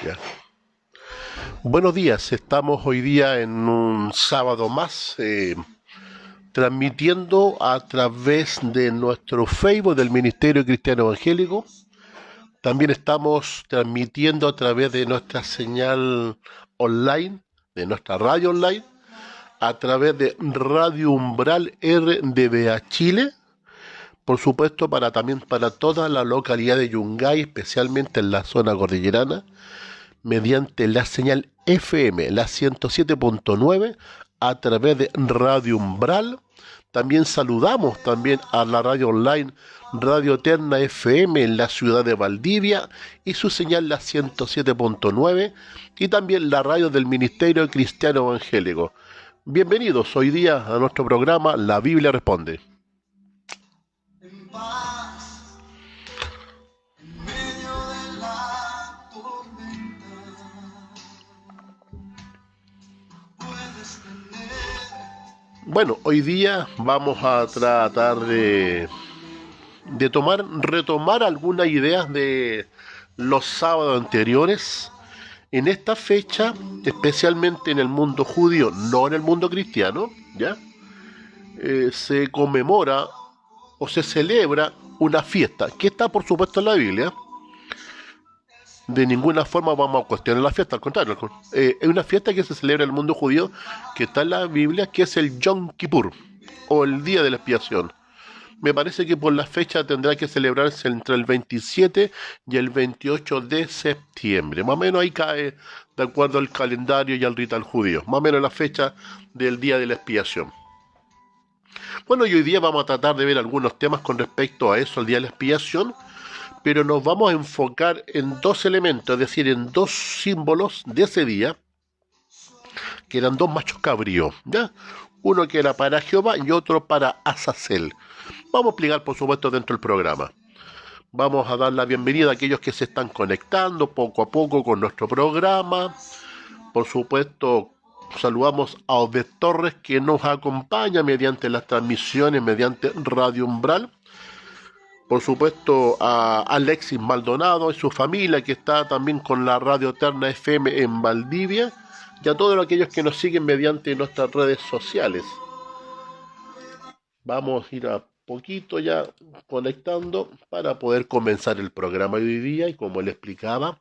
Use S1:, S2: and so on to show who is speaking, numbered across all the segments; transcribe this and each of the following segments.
S1: Ya. Buenos días, estamos hoy día en un sábado más, transmitiendo a través de nuestro Facebook del Ministerio Cristiano Evangélico. También estamos transmitiendo a través de nuestra señal online, de nuestra radio online, a través de Radio Umbral RDBA Chile, por supuesto también para toda la localidad de Yungay, especialmente en la zona cordillerana, mediante la señal FM, la 107.9, a través de Radio Umbral. También saludamos también a la radio online Radio Eterna FM en la ciudad de Valdivia y su señal la 107.9, y también la radio del Ministerio Cristiano Evangélico. Bienvenidos hoy día a nuestro programa La Biblia Responde. Bueno, hoy día vamos a tratar de retomar algunas ideas de los sábados anteriores. En esta fecha, especialmente en el mundo judío, no en el mundo cristiano, ¿ya? Se conmemora o se celebra una fiesta, que está por supuesto en la Biblia. De ninguna forma vamos a cuestionar la fiesta, al contrario. Es una fiesta que se celebra en el mundo judío, que está en la Biblia, que es el Yom Kippur, o el Día de la Expiación. Me parece que por la fecha tendrá que celebrarse entre el 27 y el 28 de septiembre. Más o menos ahí cae, de acuerdo al calendario y al ritual judío. Más o menos la fecha del Día de la Expiación. Bueno, y hoy día vamos a tratar de ver algunos temas con respecto a eso, al Día de la Expiación, pero nos vamos a enfocar en dos elementos, es decir, en dos símbolos de ese día, que eran dos machos cabríos, ¿ya? Uno que era para Jehová y otro para Azazel. Vamos a explicar, por supuesto, dentro del programa. Vamos a dar la bienvenida a aquellos que se están conectando poco a poco con nuestro programa. Por supuesto, saludamos a Obed Torres, que nos acompaña mediante las transmisiones, mediante Radio Umbral. Por supuesto, a Alexis Maldonado y su familia, que está también con la Radio Eterna FM en Valdivia, y a todos aquellos que nos siguen mediante nuestras redes sociales. Vamos a ir a poquito ya conectando para poder comenzar el programa de hoy día, y como le explicaba,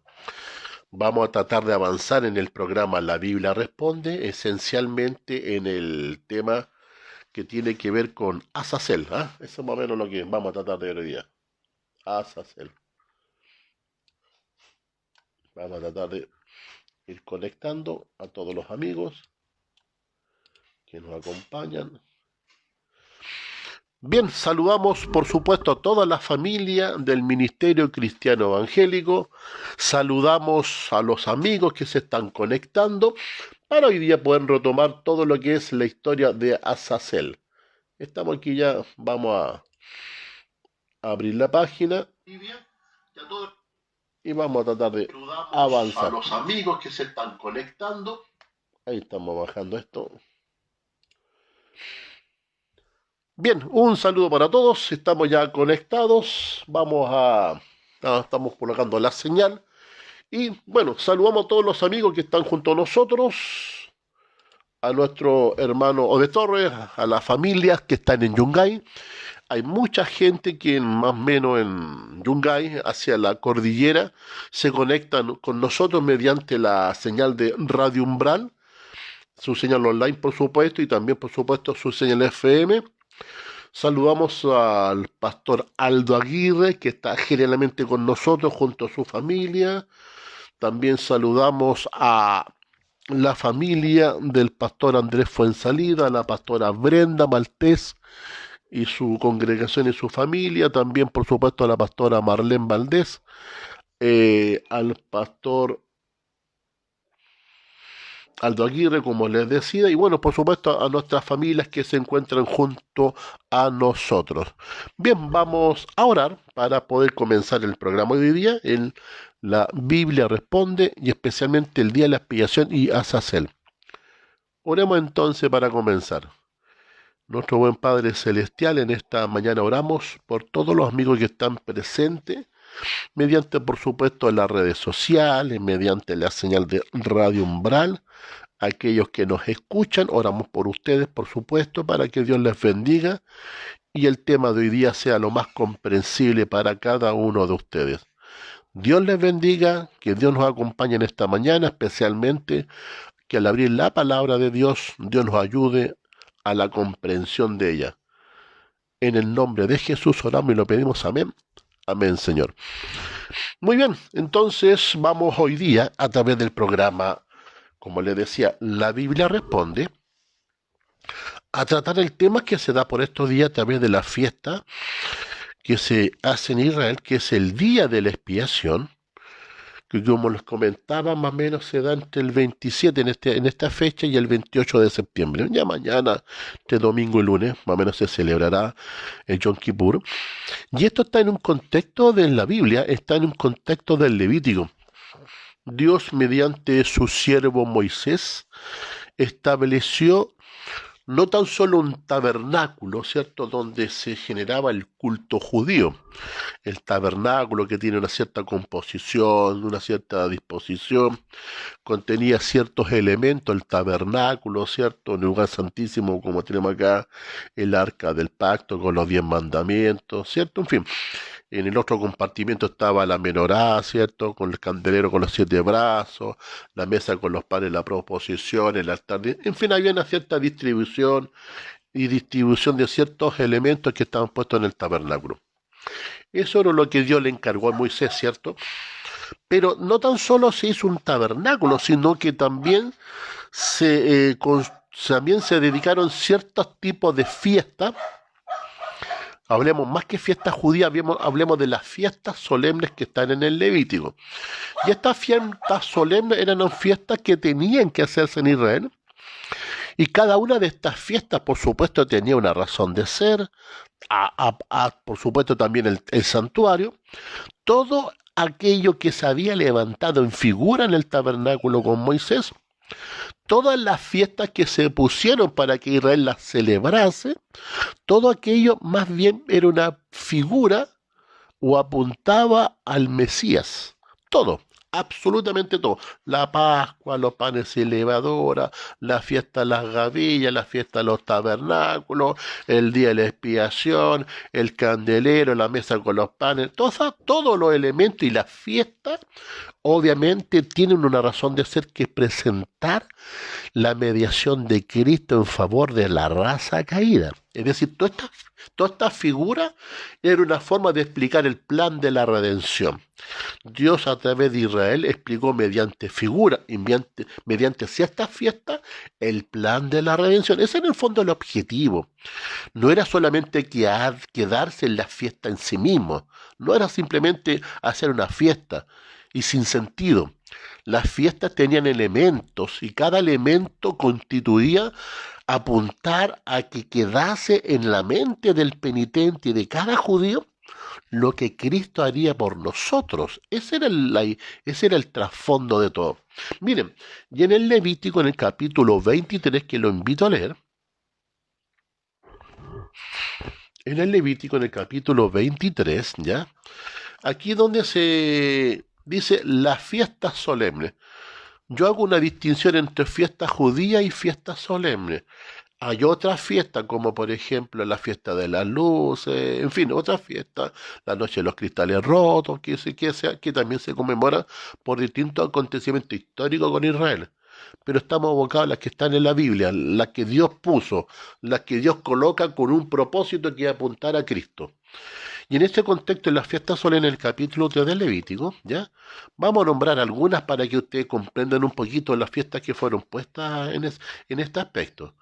S1: vamos a tratar de avanzar en el programa La Biblia Responde, esencialmente en el tema que tiene que ver con Azazel. Eso es más o menos lo que vamos a tratar de ver hoy día. Azazel. Vamos a tratar de ir conectando a todos los amigos que nos acompañan. Bien, saludamos por supuesto a toda la familia del Ministerio Cristiano Evangélico. Saludamos a los amigos que se están conectando para hoy día poder retomar todo lo que es la historia de Azazel. Estamos aquí ya, vamos a abrir la página y vamos a tratar de avanzar. A los amigos que se están conectando. Ahí estamos bajando esto. Bien, un saludo para todos. Estamos ya conectados. Estamos colocando la señal. Y bueno, saludamos a todos los amigos que están junto a nosotros, a nuestro hermano Ode Torres, a las familias que están en Yungay. Hay mucha gente que más o menos en Yungay, hacia la cordillera, se conectan con nosotros mediante la señal de Radio Umbral, su señal online por supuesto, y también por supuesto su señal FM. Saludamos al pastor Aldo Aguirre, que está generalmente con nosotros junto a su familia. También saludamos a la familia del pastor Andrés Fuensalida, la pastora Brenda Maltés y su congregación y su familia. También, por supuesto, a la pastora Marlene Valdés, al pastor Aldo Aguirre, como les decía, y bueno, por supuesto, a nuestras familias que se encuentran junto a nosotros. Bien, vamos a orar para poder comenzar el programa de hoy día, en La Biblia Responde, y especialmente el Día de la Expiación y Azazel. Oremos entonces para comenzar. Nuestro buen Padre Celestial, en esta mañana oramos por todos los amigos que están presentes, mediante, por supuesto, las redes sociales, mediante la señal de Radio Umbral. Aquellos que nos escuchan, oramos por ustedes, por supuesto, para que Dios les bendiga y el tema de hoy día sea lo más comprensible para cada uno de ustedes. Dios les bendiga, que Dios nos acompañe en esta mañana, especialmente que al abrir la palabra de Dios, Dios nos ayude a la comprensión de ella. En el nombre de Jesús oramos y lo pedimos, amén. Amén, Señor. Muy bien, entonces vamos hoy día a través del programa, como les decía, La Biblia Responde, a tratar el tema que se da por estos días a través de la fiesta que se hace en Israel, que es el Día de la Expiación, que como les comentaba, más o menos se da entre el 27 en esta fecha y el 28 de septiembre. Ya mañana, este domingo y lunes, más o menos se celebrará el Yom Kippur. Y esto está en un contexto de la Biblia, está en un contexto del Levítico. Dios, mediante su siervo Moisés, estableció no tan solo un tabernáculo, ¿cierto?, donde se generaba el culto judío, el tabernáculo que tiene una cierta composición, una cierta disposición, contenía ciertos elementos, el tabernáculo, ¿cierto?, en el lugar santísimo, como tenemos acá, el arca del pacto con los 10 mandamientos, ¿cierto?, en fin. En el otro compartimiento estaba la menorá, ¿cierto?, con el candelero con los 7 brazos, la mesa con los panes de la proposición, el altar, en fin, había una cierta distribución de ciertos elementos que estaban puestos en el tabernáculo. Eso era lo que Dios le encargó a Moisés, ¿cierto? Pero no tan solo se hizo un tabernáculo, sino que también también se dedicaron ciertos tipos de fiestas. Hablemos más que fiestas judías, hablemos de las fiestas solemnes que están en el Levítico. Y estas fiestas solemnes eran fiestas que tenían que hacerse en Israel. Y cada una de estas fiestas, por supuesto, tenía una razón de ser. Por supuesto, también el santuario. Todo aquello que se había levantado en figura en el tabernáculo con Moisés, todas las fiestas que se pusieron para que Israel las celebrase, todo aquello más bien era una figura o apuntaba al Mesías. Todo, absolutamente todo. La Pascua, los panes sin levadura, la fiesta de las gavillas, la fiesta de los tabernáculos, el día de la expiación, el candelero, la mesa con los panes, todos los elementos y las fiestas obviamente tienen una razón de ser, que presentar la mediación de Cristo en favor de la raza caída. Es decir, toda esta figura era una forma de explicar el plan de la redención. Dios, a través de Israel, explicó mediante figura y mediante ciertas fiestas el plan de la redención. Ese era en el fondo el objetivo. No era solamente quedarse en la fiesta en sí mismo, no era simplemente hacer una fiesta y sin sentido. Las fiestas tenían elementos y cada elemento constituía apuntar a que quedase en la mente del penitente y de cada judío lo que Cristo haría por nosotros. Ese era el trasfondo de todo. Miren, y en el Levítico, en el capítulo 23, que lo invito a leer, en el Levítico, en el capítulo 23, ¿ya? Aquí donde se dice las fiestas solemnes. Yo hago una distinción entre fiestas judías y fiestas solemnes. Hay otras fiestas, como por ejemplo la fiesta de las luces, en fin, otras fiestas, la noche de los cristales rotos, que también se conmemora por distintos acontecimientos históricos con Israel. Pero estamos abocados a las que están en la Biblia, las que Dios puso, las que Dios coloca con un propósito que es apuntar a Cristo. Y en este contexto, en las fiestas solemnes, en el capítulo 3 del Levítico, ¿ya? Vamos a nombrar algunas para que ustedes comprendan un poquito las fiestas que fueron puestas en este aspecto.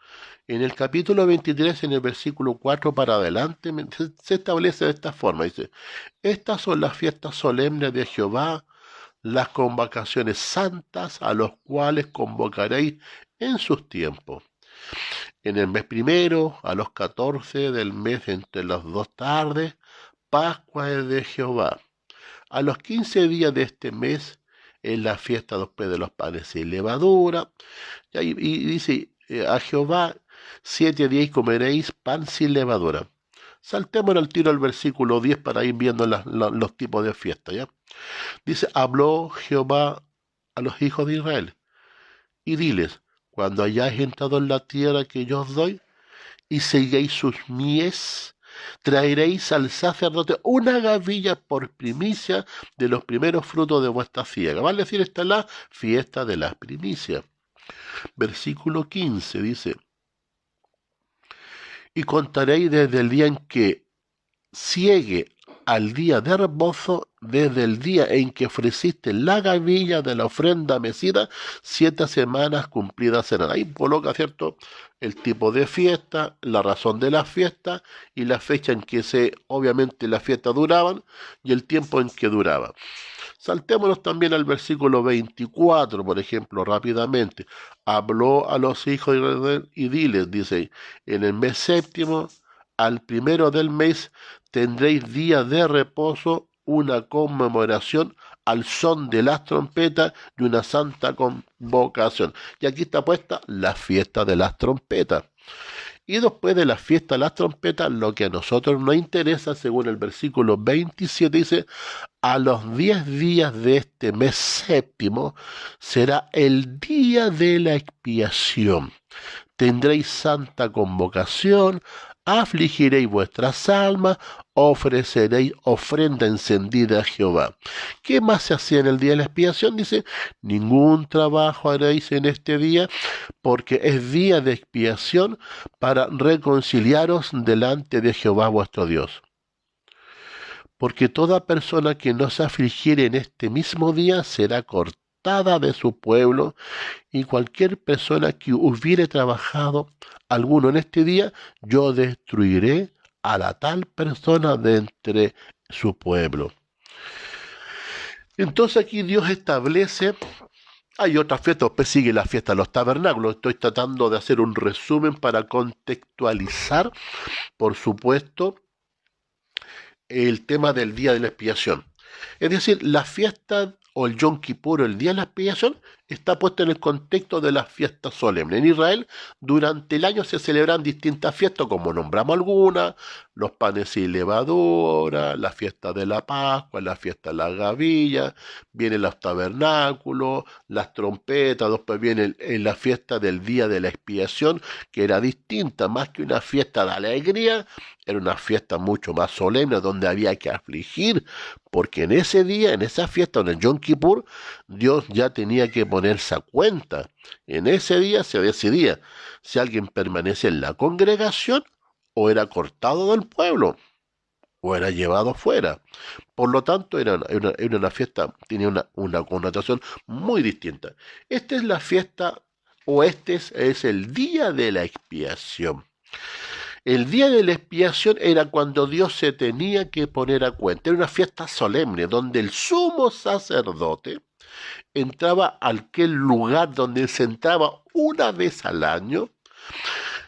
S1: En el capítulo 23, en el versículo 4 para adelante, se establece de esta forma. Dice, estas son las fiestas solemnes de Jehová, las convocaciones santas a los cuales convocaréis en sus tiempos. En el mes primero, a los 14 del mes entre las 2 tardes, Pascua es de Jehová. A los 15 días de este mes es la fiesta después de los panes sin levadura. Y dice, a Jehová 7 días comeréis pan sin levadura. Saltemos al tiro al versículo 10 para ir viendo los tipos de fiesta, ¿ya? Dice, habló Jehová a los hijos de Israel, y diles, cuando hayáis entrado en la tierra que yo os doy, y sigáis sus mies, traeréis al sacerdote una gavilla por primicia de los primeros frutos de vuestra siega. Vale decir, esta es la fiesta de las primicias. Versículo 15 dice, y contaréis desde el día en que siegue al día de reposo, desde el día en que ofreciste la gavilla de la ofrenda mecida, 7 semanas cumplidas serán. Ahí coloca, ¿cierto?, el tipo de fiesta, la razón de la fiesta y la fecha en que obviamente las fiestas duraban y el tiempo en que duraba. Saltémonos también al versículo 24, por ejemplo, rápidamente. Habló a los hijos de Israel y diles, dice, en el mes séptimo, al primero del mes, tendréis día de reposo, una conmemoración al son de las trompetas y una santa convocación. Y aquí está puesta la fiesta de las trompetas. Y después de la fiesta de las trompetas, lo que a nosotros nos interesa, según el versículo 27, dice, a los 10 días de este mes séptimo será el día de la expiación. Tendréis santa convocación, afligiréis vuestras almas, ofreceréis ofrenda encendida a Jehová. ¿Qué más se hacía en el día de la expiación? Dice, ningún trabajo haréis en este día, porque es día de expiación para reconciliaros delante de Jehová vuestro Dios. Porque toda persona que no se afligiere en este mismo día será cortada de su pueblo, y cualquier persona que hubiere trabajado alguno en este día, yo destruiré a la tal persona de entre su pueblo. Entonces aquí Dios establece, hay otras fiestas, después sigue la fiesta de los tabernáculos. Estoy tratando de hacer un resumen para contextualizar, por supuesto, el tema del día de la expiación. Es decir, la fiesta o el Yom Kippur, el día de la expiación, está puesto en el contexto de las fiestas solemnes. En Israel, durante el año se celebran distintas fiestas, como nombramos algunas, los panes sin levadura, la fiesta de la Pascua, la fiesta de la gavilla, vienen los tabernáculos, las trompetas, después viene la fiesta del día de la expiación, que era distinta, más que una fiesta de alegría, era una fiesta mucho más solemne, donde había que afligir, porque en ese día, en esa fiesta, en el Yom Kippur, Dios ya tenía que ponerse a cuenta. En ese día se decidía si alguien permanece en la congregación o era cortado del pueblo o era llevado fuera. Por lo tanto, era una fiesta, tenía una connotación muy distinta. Esta es la fiesta, o es el día de la expiación. El día de la expiación era cuando Dios se tenía que poner a cuenta. Era una fiesta solemne donde el sumo sacerdote entraba a aquel lugar donde se entraba una vez al año,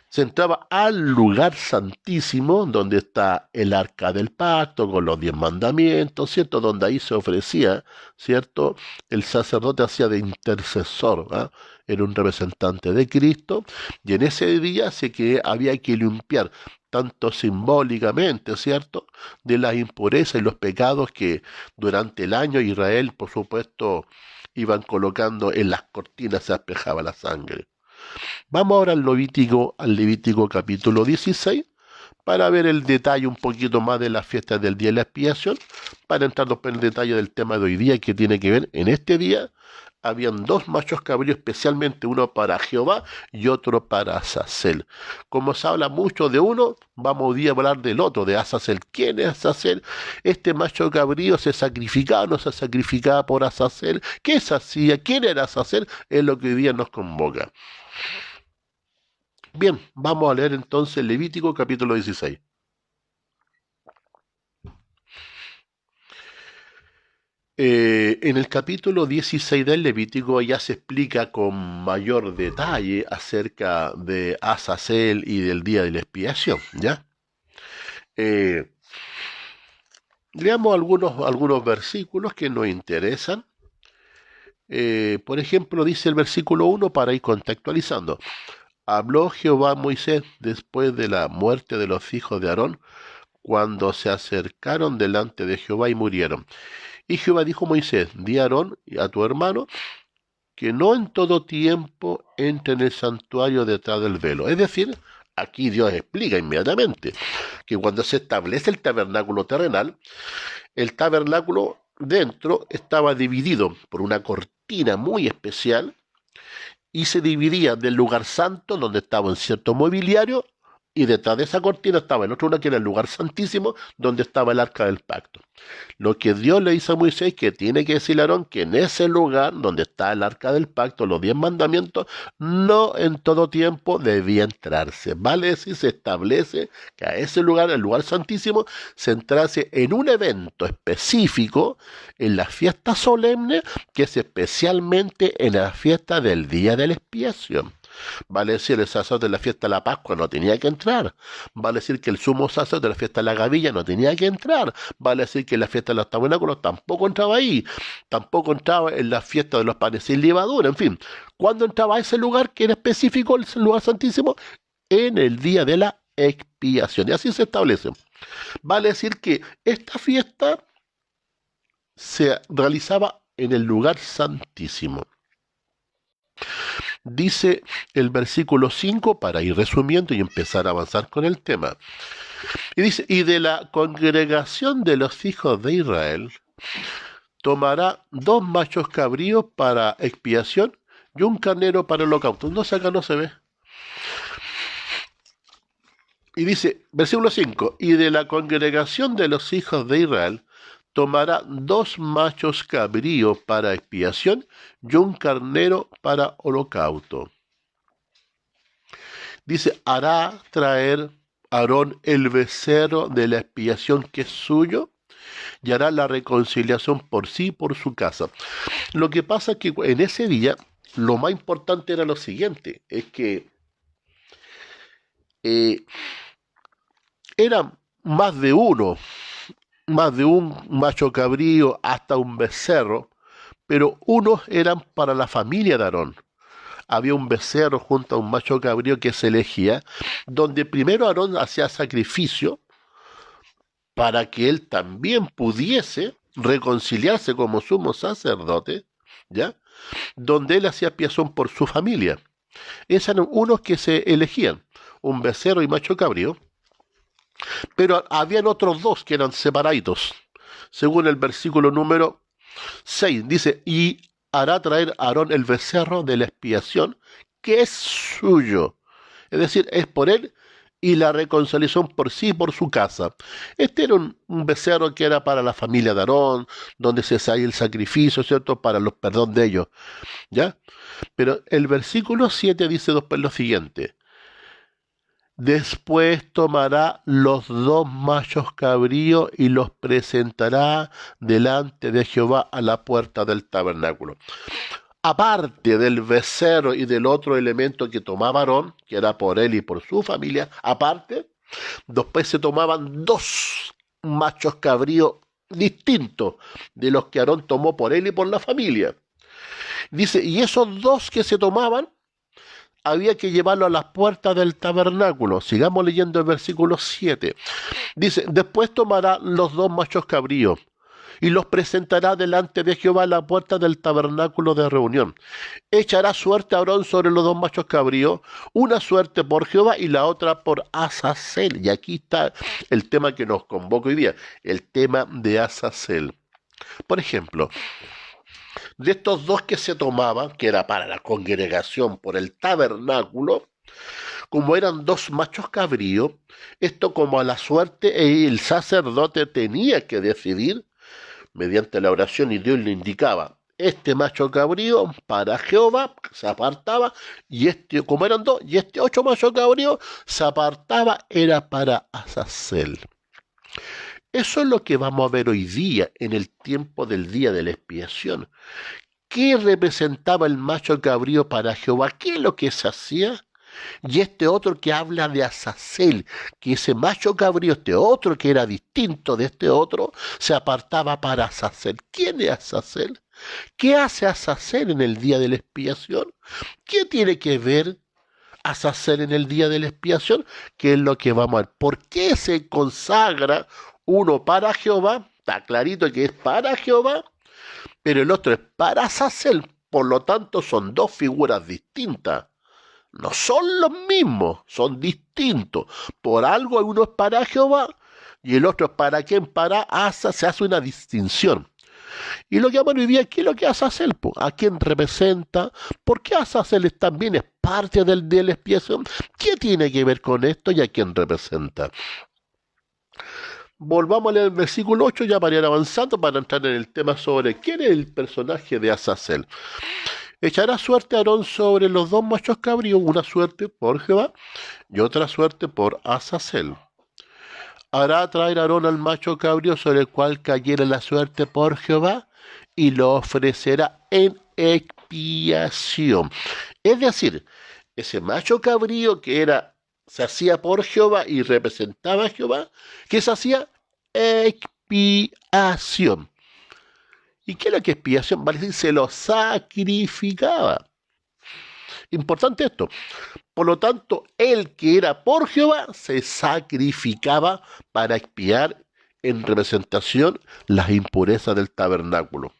S1: se entraba al lugar santísimo, donde está el arca del pacto con los 10 mandamientos, ¿cierto? Donde ahí se ofrecía, ¿cierto? El sacerdote hacía de intercesor, ¿eh? Era un representante de Cristo, y en ese día había que limpiar, tanto simbólicamente, ¿cierto?, de las impurezas y los pecados que durante el año Israel, por supuesto, iban colocando en las cortinas, se espejaba la sangre. Vamos ahora al Levítico capítulo 16 para ver el detalle un poquito más de las fiestas del día de la expiación, para entrar en el detalle del tema de hoy día, que tiene que ver, en este día habían 2 machos cabríos, especialmente uno para Jehová y otro para Azazel. Como se habla mucho de uno, vamos hoy día a hablar del otro, de Azazel. ¿Quién es Azazel? Este macho cabrío se sacrificaba, no se sacrificaba por Azazel. ¿Qué se hacía? ¿Quién era Azazel? Es lo que hoy día nos convoca. Bien, vamos a leer entonces Levítico capítulo 16. En el capítulo 16 del Levítico ya se explica con mayor detalle acerca de Azazel y del día de la expiación, ¿ya? Leamos algunos versículos que nos interesan. Por ejemplo, dice el versículo 1 para ir contextualizando. Habló Jehová a Moisés después de la muerte de los hijos de Aarón cuando se acercaron delante de Jehová y murieron. Y Jehová dijo a Moisés, di a Aarón y a tu hermano que no en todo tiempo entre en el santuario detrás del velo. Es decir, aquí Dios explica inmediatamente que cuando se establece el tabernáculo terrenal, el tabernáculo dentro estaba dividido por una cortina muy especial y se dividía del lugar santo, donde estaba un cierto mobiliario, y detrás de esa cortina estaba el otro lugar, que era el lugar santísimo, donde estaba el arca del pacto. Lo que Dios le dice a Moisés, que tiene que decirle a Aarón que en ese lugar donde está el arca del pacto, los 10 mandamientos, no en todo tiempo debía entrarse. Vale decir, se establece que a ese lugar, el lugar santísimo, se entrase en un evento específico, en la fiesta solemne, que es especialmente en la fiesta del día de la expiación. Vale decir, el sacerdote de la fiesta de la Pascua no tenía que entrar. Vale decir que el sumo sacerdote de la fiesta de la Gavilla no tenía que entrar. Vale decir que en la fiesta de los tabernáculos tampoco entraba ahí. Tampoco entraba en la fiesta de los panes sin levadura. En fin, ¿cuándo entraba a ese lugar que era específico, el lugar santísimo? En el día de la expiación. Y así se establece. Vale decir que esta fiesta se realizaba en el lugar santísimo. Dice el versículo 5, para ir resumiendo y empezar a avanzar con el tema. Y dice, y de la congregación de los hijos de Israel tomará 2 machos cabríos para expiación y un carnero para holocausto. No sé, acá no se ve. Y dice, versículo 5, y de la congregación de los hijos de Israel tomará 2 machos cabríos para expiación y un carnero para holocausto. Dice, hará traer Aarón el becerro de la expiación que es suyo y hará la reconciliación por sí y por su casa. Lo que pasa es que en ese día lo más importante era lo siguiente, es que eran más de un macho cabrío hasta un becerro, pero unos eran para la familia de Aarón. Había un becerro junto a un macho cabrío que se elegía, donde primero Aarón hacía sacrificio para que él también pudiese reconciliarse como sumo sacerdote, ¿ya? Donde él hacía expiación por su familia. Esos eran unos que se elegían, un becerro y macho cabrío, pero habían otros 2 que eran separaditos. Según el versículo número 6, dice, y hará traer a Aarón el becerro de la expiación, que es suyo. Es decir, es por él, y la reconciliación por sí y por su casa. Este era un becerro que era para la familia de Aarón, donde se hacía el sacrificio, ¿cierto?, para los perdón de ellos, ¿ya? Pero el versículo 7 dice después lo siguiente, después tomará los 2 machos cabríos y los presentará delante de Jehová a la puerta del tabernáculo. Aparte del becerro y del otro elemento que tomaba Aarón, que era por él y por su familia, aparte, después se tomaban 2 machos cabríos distintos de los que Aarón tomó por él y por la familia. Dice, y esos 2 que se tomaban, había que llevarlo a las puertas del tabernáculo. Sigamos leyendo el versículo 7. Dice, después tomará los 2 machos cabríos y los presentará delante de Jehová a la puerta del tabernáculo de reunión. Echará suerte a Aarón sobre los 2 machos cabríos, una suerte por Jehová y la otra por Azazel. Y aquí está el tema que nos convoca hoy día, el tema de Azazel. Por ejemplo, de estos 2 que se tomaban, que era para la congregación por el tabernáculo, como eran 2 machos cabríos, esto como a la suerte el sacerdote tenía que decidir mediante la oración, y Dios le indicaba, este macho cabrío para Jehová se apartaba, y este, como eran 2, y este 8 macho cabrío se apartaba, era para Azazel. Eso es lo que vamos a ver hoy día, en el tiempo del día de la expiación. ¿Qué representaba el macho cabrío para Jehová? ¿Qué es lo que se hacía? Y este otro que habla de Azazel, que ese macho cabrío, este otro que era distinto de este otro, se apartaba para Azazel. ¿Quién es Azazel? ¿Qué hace Azazel en el día de la expiación? ¿Qué tiene que ver Azazel en el día de la expiación, que es lo que vamos a ver. ¿Por qué se consagra uno para Jehová? Está clarito que es para Jehová, pero el otro es para Azazel. Por lo tanto, son dos figuras distintas. No son los mismos, son distintos. Por algo uno es para Jehová y el otro es para quién, para Azazel. Se hace una distinción. Y lo que vamos a ver hoy día, ¿qué es lo que hace Azazel? ¿A quién representa? ¿Por qué Azazel también es parte de la expiación? ¿Qué tiene que ver con esto y a quién representa? Volvamos a leer el versículo 8 ya para ir avanzando, para entrar en el tema sobre quién es el personaje de Azazel. Echará suerte a Aarón sobre los dos machos cabríos, una suerte por Jehová y otra suerte por Azazel. Hará traer a Aarón al macho cabrío sobre el cual cayera la suerte por Jehová y lo ofrecerá en expiación. Es decir, ese macho cabrío que se hacía por Jehová y representaba a Jehová, que se hacía expiación. ¿Y qué es lo que expiación? Vale decir, se lo sacrificaba. Importante esto. Por lo tanto, el que era por Jehová se sacrificaba para expiar en representación las impurezas del tabernáculo.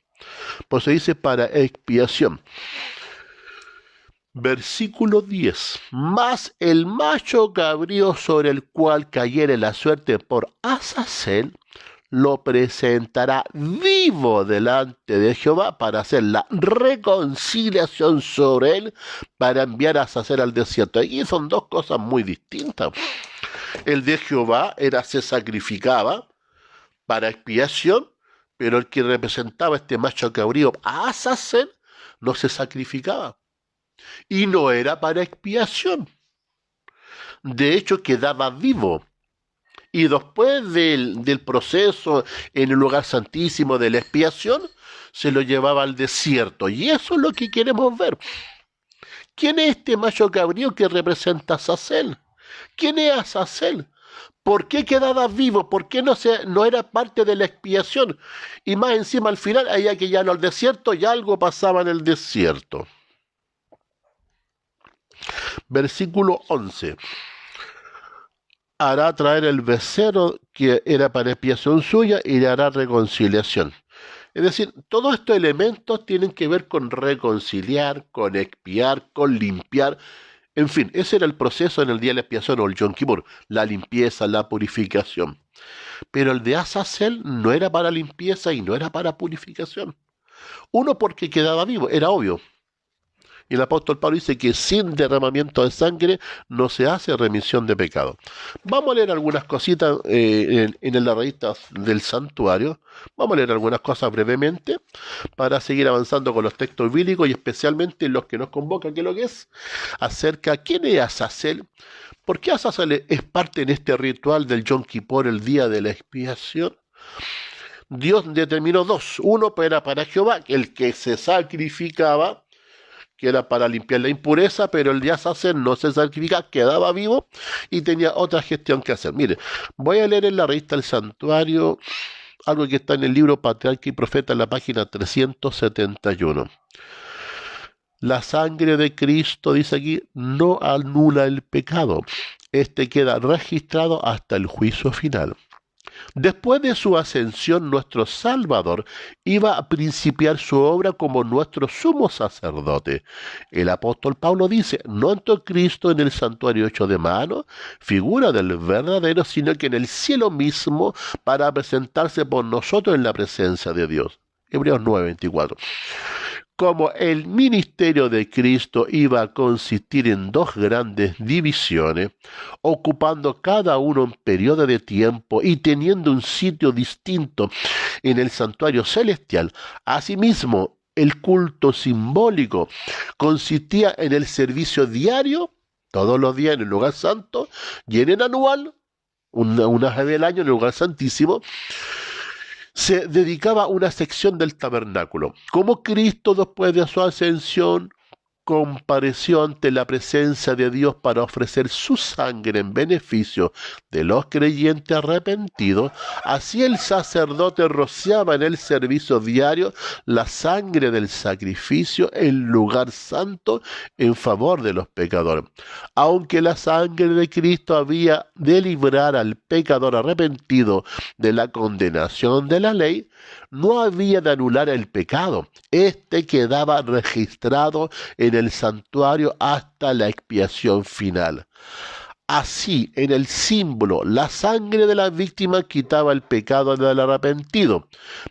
S1: Por eso dice para expiación. Versículo 10. Mas el macho cabrío sobre el cual cayere la suerte por Azazel, lo presentará vivo delante de Jehová para hacer la reconciliación sobre él, para enviar a Azazel al desierto. Aquí son dos cosas muy distintas. El de Jehová se sacrificaba para expiación, pero el que representaba este macho cabrío a Azazel no se sacrificaba. Y no era para expiación. De hecho, quedaba vivo. Y después del proceso en el lugar santísimo de la expiación, se lo llevaba al desierto. Y eso es lo que queremos ver. ¿Quién es este macho cabrío que representa a Azazel? ¿Quién es Azazel? ¿Por qué quedaba vivo? ¿Por qué no era parte de la expiación? Y más encima al final, allá que ya no al desierto, ya algo pasaba en el desierto. Versículo 11. Hará traer el becerro que era para expiación suya y le hará reconciliación. Es decir, todos estos elementos tienen que ver con reconciliar, con expiar, con limpiar. En fin, ese era el proceso en el día de la expiación o el Yom Kippur, la limpieza, la purificación. Pero el de Azazel no era para limpieza y no era para purificación. Uno, porque quedaba vivo, era obvio. Y el apóstol Pablo dice que sin derramamiento de sangre no se hace remisión de pecado. Vamos a leer algunas cositas en la revista del santuario. Vamos a leer algunas cosas brevemente para seguir avanzando con los textos bíblicos y especialmente los que nos convocan, que es lo que es acerca de quién es Azazel. ¿Por qué Azazel es parte en este ritual del Yom Kippur, el día de la expiación? Dios determinó dos. Uno era para Jehová, el que se sacrificaba, que era para limpiar la impureza, pero el de Azazel no se sacrificaba, quedaba vivo y tenía otra gestión que hacer. Mire, voy a leer en la revista El Santuario algo que está en el libro Patriarca y Profeta en la página 371. La sangre de Cristo, dice aquí, no anula el pecado. Este queda registrado hasta el juicio final. Después de su ascensión, nuestro Salvador iba a principiar su obra como nuestro sumo sacerdote. El apóstol Pablo dice, no entró Cristo en el santuario hecho de mano, figura del verdadero, sino que en el cielo mismo para presentarse por nosotros en la presencia de Dios. Hebreos 9:24. Como el ministerio de Cristo iba a consistir en dos grandes divisiones, ocupando cada uno un periodo de tiempo y teniendo un sitio distinto en el santuario celestial, asimismo el culto simbólico consistía en el servicio diario, todos los días en el lugar santo, y en el anual, una vez al año en el lugar santísimo, se dedicaba a una sección del tabernáculo. Como Cristo, después de su ascensión, compareció ante la presencia de Dios para ofrecer su sangre en beneficio de los creyentes arrepentidos, así el sacerdote rociaba en el servicio diario la sangre del sacrificio en lugar santo en favor de los pecadores. Aunque la sangre de Cristo había de librar al pecador arrepentido de la condenación de la ley, no había de anular el pecado. Este quedaba registrado en el santuario hasta la expiación final. Así, en el símbolo, la sangre de la víctima quitaba el pecado del arrepentido,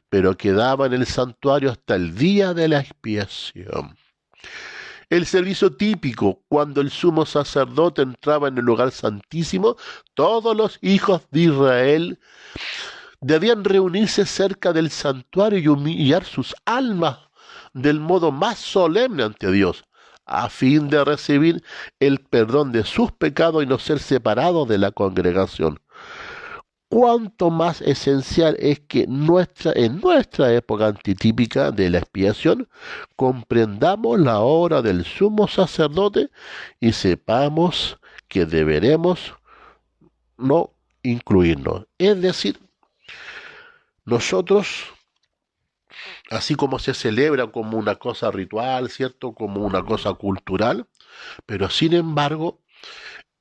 S1: pero quedaba en el santuario hasta el día de la expiación. El servicio típico, cuando el sumo sacerdote entraba en el lugar santísimo, todos los hijos de Israel debían reunirse cerca del santuario y humillar sus almas del modo más solemne ante Dios, a fin de recibir el perdón de sus pecados y no ser separados de la congregación. Cuánto más esencial es que en nuestra época antitípica de la expiación comprendamos la obra del sumo sacerdote y sepamos que deberemos no incluirnos. Es decir, nosotros, así como se celebra como una cosa ritual, ¿cierto? Como una cosa cultural, pero sin embargo,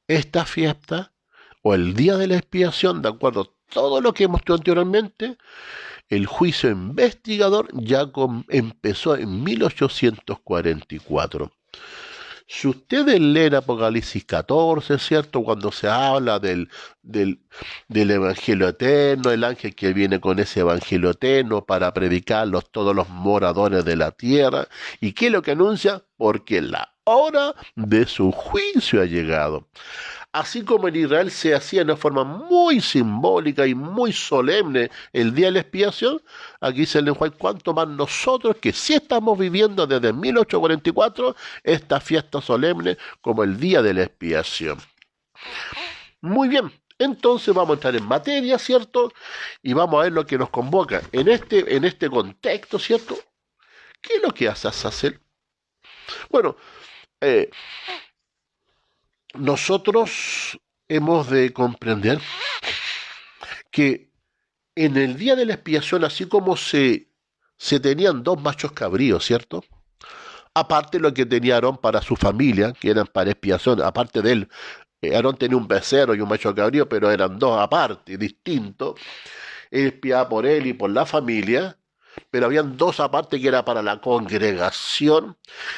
S1: esta fiesta o el día de la expiación, de acuerdo a todo lo que hemos dicho anteriormente, el juicio investigador ya empezó en 1844. Si ustedes leen Apocalipsis 14, ¿cierto? Cuando se habla del Evangelio eterno, el ángel que viene con ese Evangelio eterno para predicarlos todos los moradores de la tierra. ¿Y qué es lo que anuncia? Porque la hora de su juicio ha llegado. Así como en Israel se hacía de una forma muy simbólica y muy solemne el día de la expiación, aquí se le Juan, cuanto más nosotros que sí estamos viviendo desde 1844 esta fiesta solemne como el día de la expiación. Muy bien, entonces vamos a entrar en materia, ¿cierto? Y vamos a ver lo que nos convoca en este contexto, ¿cierto? ¿Qué es lo que hace Azazel? Bueno, nosotros hemos de comprender que en el día de la expiación, así como se tenían dos machos cabríos, ¿cierto? Aparte lo que tenía Aarón para su familia, que eran para expiación, aparte de él, Aarón tenía un becerro y un macho cabrío, pero eran dos aparte, distintos. Él expiaba por él y por la familia, pero habían dos aparte que era para la congregación,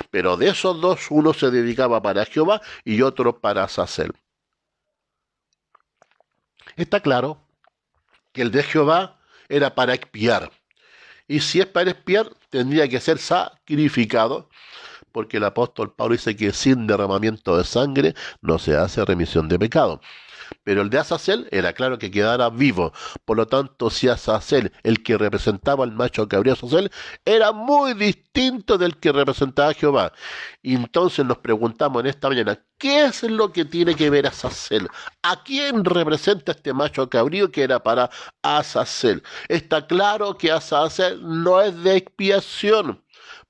S1: pero de esos dos uno se dedicaba para Jehová y otro para Azazel. Está claro que el de Jehová era para expiar, y si es para expiar tendría que ser sacrificado, porque el apóstol Pablo dice que sin derramamiento de sangre no se hace remisión de pecado. Pero el de Azazel era claro que quedara vivo. Por lo tanto, si Azazel, el que representaba al macho cabrío Azazel, era muy distinto del que representaba a Jehová. Y entonces nos preguntamos en esta mañana, ¿qué es lo que tiene que ver Azazel? ¿A quién representa este macho cabrío que era para Azazel? Está claro que Azazel no es de expiación,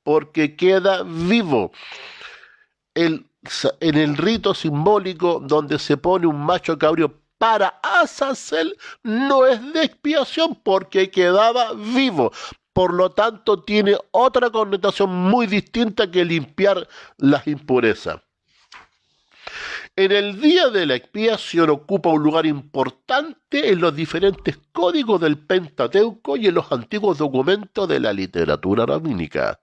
S1: porque queda vivo. En el rito simbólico donde se pone un macho cabrío para Azazel no es de expiación porque quedaba vivo. Por lo tanto, tiene otra connotación muy distinta que limpiar las impurezas. En el día de la expiación ocupa un lugar importante en los diferentes códigos del Pentateuco y en los antiguos documentos de la literatura rabínica.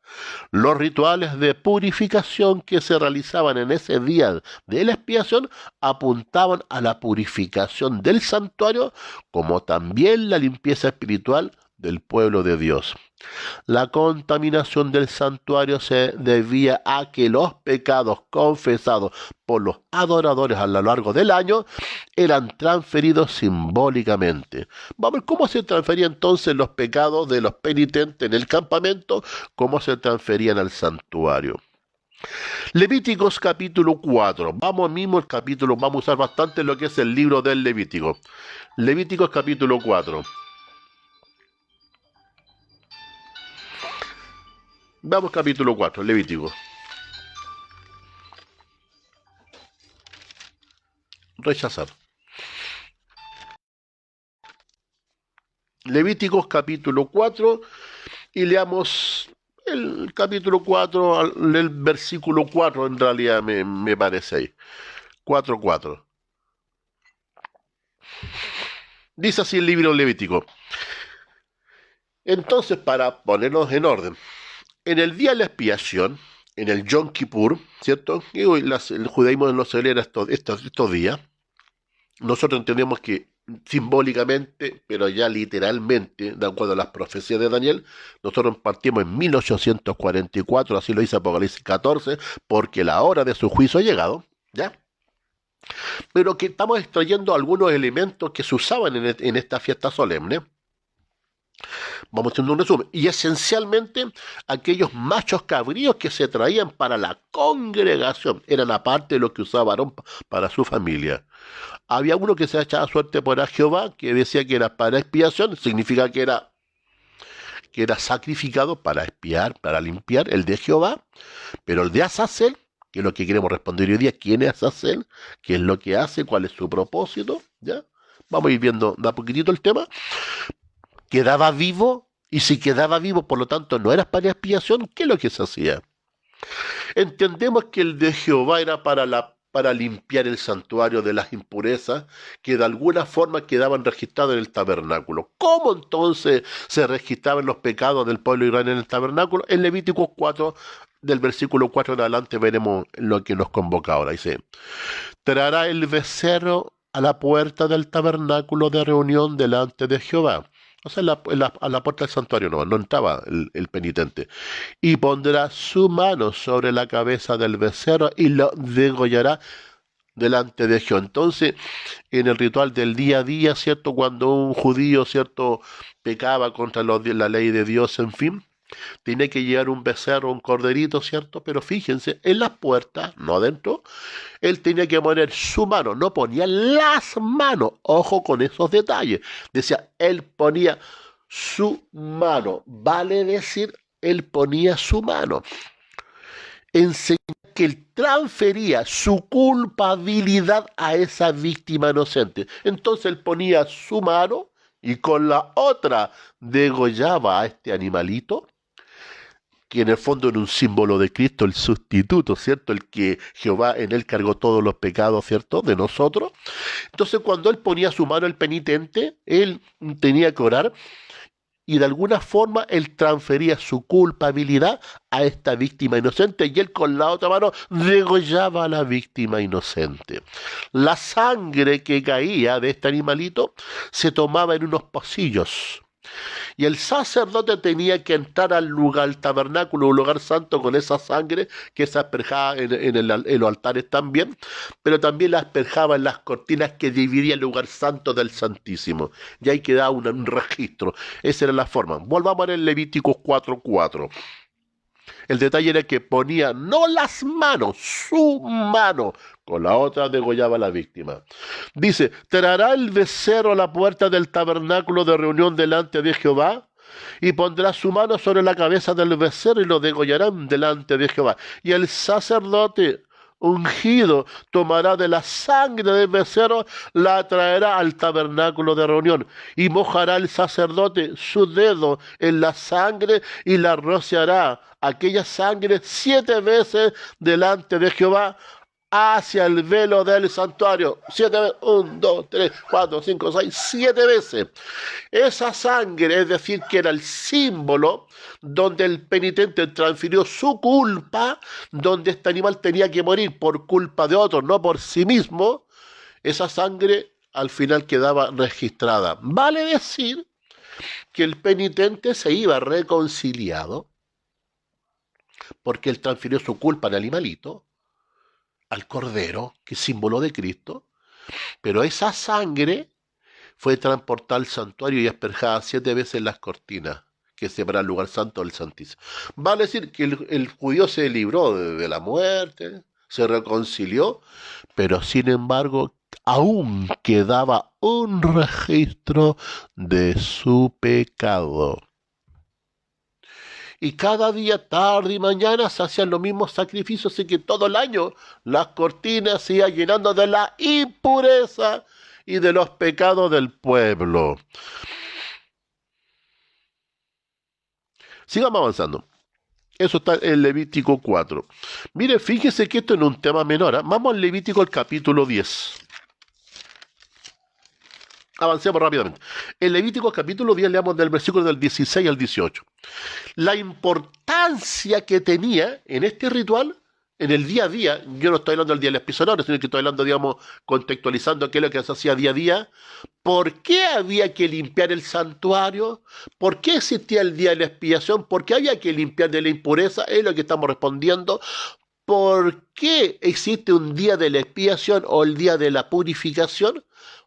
S1: Los rituales de purificación que se realizaban en ese día de la expiación apuntaban a la purificación del santuario, como también la limpieza espiritual del pueblo de Dios. La contaminación del santuario se debía a que los pecados confesados por los adoradores a lo largo del año eran transferidos simbólicamente. Vamos a ver cómo se transferían entonces los pecados de los penitentes en el campamento, cómo se transferían al santuario. Levíticos capítulo 4. Vamos mismo al capítulo, vamos a usar bastante lo que es el libro del Levítico. Levíticos capítulo 4. Vamos capítulo 4, Levítico. rechazar. Levíticos capítulo 4 y leamos el capítulo 4, el versículo 4 en realidad me parece ahí. 4:4. Dice así el libro Levítico. Entonces, para ponernos en orden, en el día de la expiación, en el Yom Kippur, ¿cierto? Y hoy el judaísmo lo celebra estos días. Nosotros entendemos que simbólicamente, pero ya literalmente, de acuerdo a las profecías de Daniel, nosotros partimos en 1844, así lo dice Apocalipsis 14, porque la hora de su juicio ha llegado, ¿ya? Pero que estamos extrayendo algunos elementos que se usaban en esta fiesta solemne. Vamos haciendo un resumen. Y esencialmente, aquellos machos cabríos que se traían para la congregación eran aparte de lo que usaba Aarón para su familia. Había uno que se echaba suerte por a Jehová, que decía que era para expiación, significa que era sacrificado para expiar, para limpiar, el de Jehová, pero el de Azazel, que es lo que queremos responder hoy día, ¿quién es Azazel? ¿Qué es lo que hace? ¿Cuál es su propósito? ¿Ya? Vamos a ir viendo de a poquitito el tema. Quedaba vivo, y si quedaba vivo, por lo tanto, no era para expiación, ¿qué es lo que se hacía? Entendemos que el de Jehová era para limpiar el santuario de las impurezas que de alguna forma quedaban registrados en el tabernáculo. ¿Cómo entonces se registraban los pecados del pueblo de Israel en el tabernáculo? En Levítico 4, del versículo 4 en adelante, veremos lo que nos convoca ahora. Dice, traerá el becerro a la puerta del tabernáculo de reunión delante de Jehová. O sea, a la puerta del santuario no entraba el penitente. Y pondrá su mano sobre la cabeza del becerro y lo degollará delante de Jehová. Entonces, en el ritual del día a día, ¿cierto? Cuando un judío, ¿cierto?, pecaba contra la ley de Dios, en fin, tenía que llevar un becerro, un corderito, ¿cierto? Pero fíjense, en las puertas, no adentro, él tenía que poner su mano, no ponía las manos, ojo con esos detalles. Decía, él ponía su mano, vale decir, él ponía su mano. Enseñó que él transfería su culpabilidad a esa víctima inocente. Entonces él ponía su mano y con la otra degollaba a este animalito, que en el fondo era un símbolo de Cristo, el sustituto, ¿cierto? El que Jehová en él cargó todos los pecados, ¿cierto?, de nosotros. Entonces, cuando él ponía su mano al penitente, él tenía que orar y de alguna forma él transfería su culpabilidad a esta víctima inocente y él con la otra mano degollaba a la víctima inocente. La sangre que caía de este animalito se tomaba en unos pocillos. Y el sacerdote tenía que entrar al lugar, al tabernáculo, un lugar santo, con esa sangre que se asperjaba en los altares también, pero también la asperjaba en las cortinas que dividían el lugar santo del Santísimo. Y ahí quedaba un registro. Esa era la forma. Volvamos a ver Levíticos 4:4. El detalle era que ponía no las manos, su mano, con la otra degollaba a la víctima. Dice, traerá el becerro a la puerta del tabernáculo de reunión delante de Jehová y pondrá su mano sobre la cabeza del becerro y lo degollarán delante de Jehová. Y el sacerdote ungido tomará de la sangre del becerro, la traerá al tabernáculo de reunión y mojará el sacerdote su dedo en la sangre y la rociará aquella sangre 7 veces delante de Jehová hacia el velo del santuario. 7 veces, 1, 2, 3, 4, 5, 6, 7 veces. Esa sangre, es decir, que era el símbolo donde el penitente transfirió su culpa, donde este animal tenía que morir por culpa de otro, no por sí mismo, esa sangre al final quedaba registrada. Vale decir que el penitente se iba reconciliado, porque él transfirió su culpa al animalito, al cordero, que es símbolo de Cristo, pero esa sangre fue transportada al santuario y asperjada 7 veces en las cortinas que separa el lugar santo del Santísimo. Vale decir que el judío se libró de la muerte, se reconcilió, pero sin embargo aún quedaba un registro de su pecado. y cada día, tarde y mañana, se hacían los mismos sacrificios, así que todo el año las cortinas se iban llenando de la impureza y de los pecados del pueblo. Sigamos avanzando. Eso está en Levítico 4. Mire, fíjese que esto no es un tema menor, ¿eh? Vamos al Levítico, el capítulo 10. Avancemos rápidamente. En Levítico capítulo 10 leamos del versículo del 16 al 18. La importancia que tenía en este ritual, en el día a día, yo no estoy hablando del día del expiatorio, sino que estoy hablando, digamos, contextualizando qué es lo que se hacía día a día. ¿Por qué había que limpiar el santuario? ¿Por qué existía el día de la expiación? ¿Por qué había que limpiar de la impureza? Es lo que estamos respondiendo. ¿Por qué existe un día de la expiación o el día de la purificación?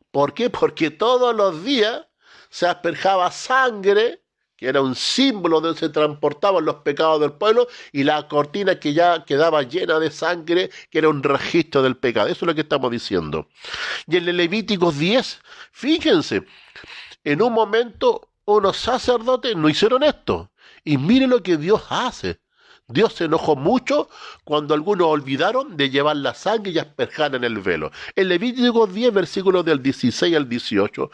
S1: ¿Por qué? Porque todos los días se asperjaba sangre, que era un símbolo donde se transportaban los pecados del pueblo, y la cortina que ya quedaba llena de sangre, que era un registro del pecado. Eso es lo que estamos diciendo. Y en el Levítico 10, fíjense, en un momento unos sacerdotes no hicieron esto. Y miren lo que Dios hace. Dios se enojó mucho cuando algunos olvidaron de llevar la sangre y asperjar en el velo. En Levítico 10, versículos del 16 al 18,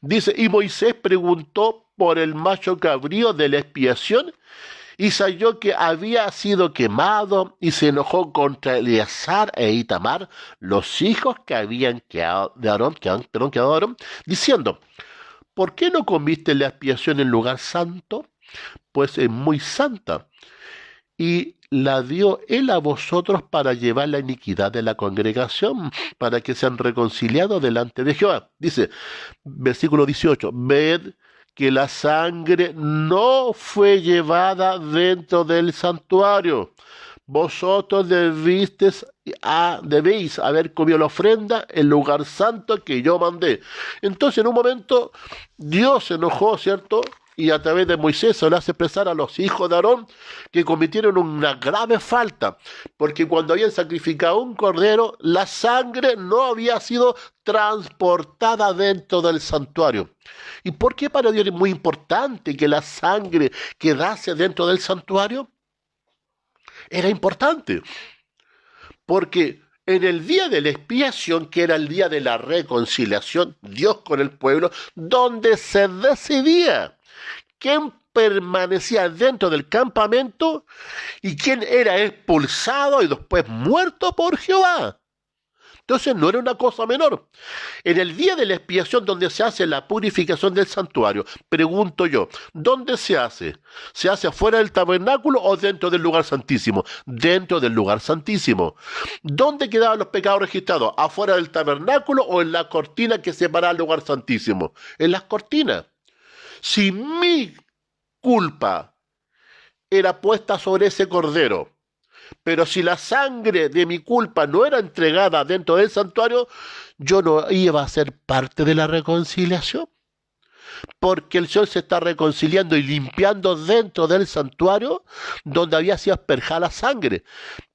S1: dice, y Moisés preguntó por el macho cabrío de la expiación, y se halló que había sido quemado, y se enojó contra Eleazar e Itamar, los hijos que habían quedado de Aarón, diciendo, ¿por qué no comiste la expiación en lugar santo? Pues es muy santa. Y la dio él a vosotros para llevar la iniquidad de la congregación, para que sean reconciliados delante de Jehová. Dice, versículo 18, ved que la sangre no fue llevada dentro del santuario. Vosotros debéis haber comido la ofrenda en lugar santo que yo mandé. Entonces, en un momento, Dios se enojó, ¿cierto?, y a través de Moisés se le hace expresar a los hijos de Aarón que cometieron una grave falta, porque cuando habían sacrificado un cordero, la sangre no había sido transportada dentro del santuario. ¿Y por qué para Dios es muy importante que la sangre quedase dentro del santuario? Era importante, porque en el día de la expiación, que era el día de la reconciliación, Dios con el pueblo, donde se decidía quién permanecía dentro del campamento y quién era expulsado y después muerto por Jehová. Entonces no era una cosa menor. En el día de la expiación, donde se hace la purificación del santuario, pregunto yo, ¿dónde se hace? ¿Se hace afuera del tabernáculo o dentro del lugar santísimo? Dentro del lugar santísimo. ¿Dónde quedaban los pecados registrados? ¿Afuera del tabernáculo o en la cortina que separaba el lugar santísimo? En las cortinas. Si mi culpa era puesta sobre ese cordero, pero si la sangre de mi culpa no era entregada dentro del santuario, yo no iba a ser parte de la reconciliación. Porque el Señor se está reconciliando y limpiando dentro del santuario donde había sido asperjada la sangre.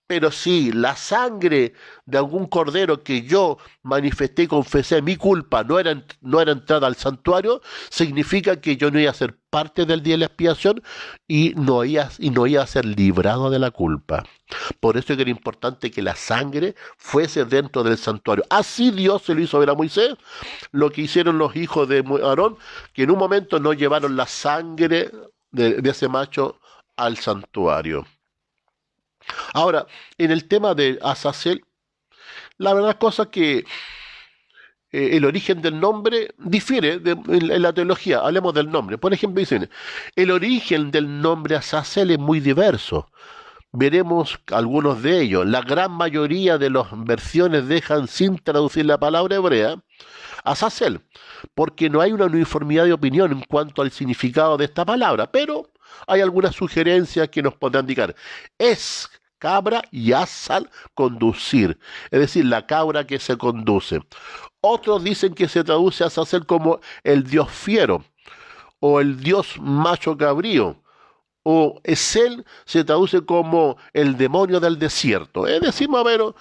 S1: Pero si la sangre de algún cordero que yo manifesté y confesé mi culpa no era entrada al santuario, significa que yo no iba a ser parte del día de la expiación y no iba a ser librado de la culpa. Por eso es que era importante que la sangre fuese dentro del santuario. Así Dios se lo hizo ver a Moisés, lo que hicieron los hijos de Aarón, que en un momento no llevaron la sangre de ese macho al santuario. Ahora, en el tema de Azazel, la verdad cosa que el origen del nombre difiere en la teología. Hablemos del nombre. Por ejemplo, dicen, el origen del nombre Azazel es muy diverso. Veremos algunos de ellos. La gran mayoría de las versiones dejan sin traducir la palabra hebrea Azazel, porque no hay una uniformidad de opinión en cuanto al significado de esta palabra, pero hay algunas sugerencias que nos podrán indicar. Es cabra y azal, conducir, es decir, la cabra que se conduce. Otros dicen que se traduce a Azazel como el dios fiero, o el dios macho cabrío, o Esel se traduce como el demonio del desierto. Es decir, más o menos,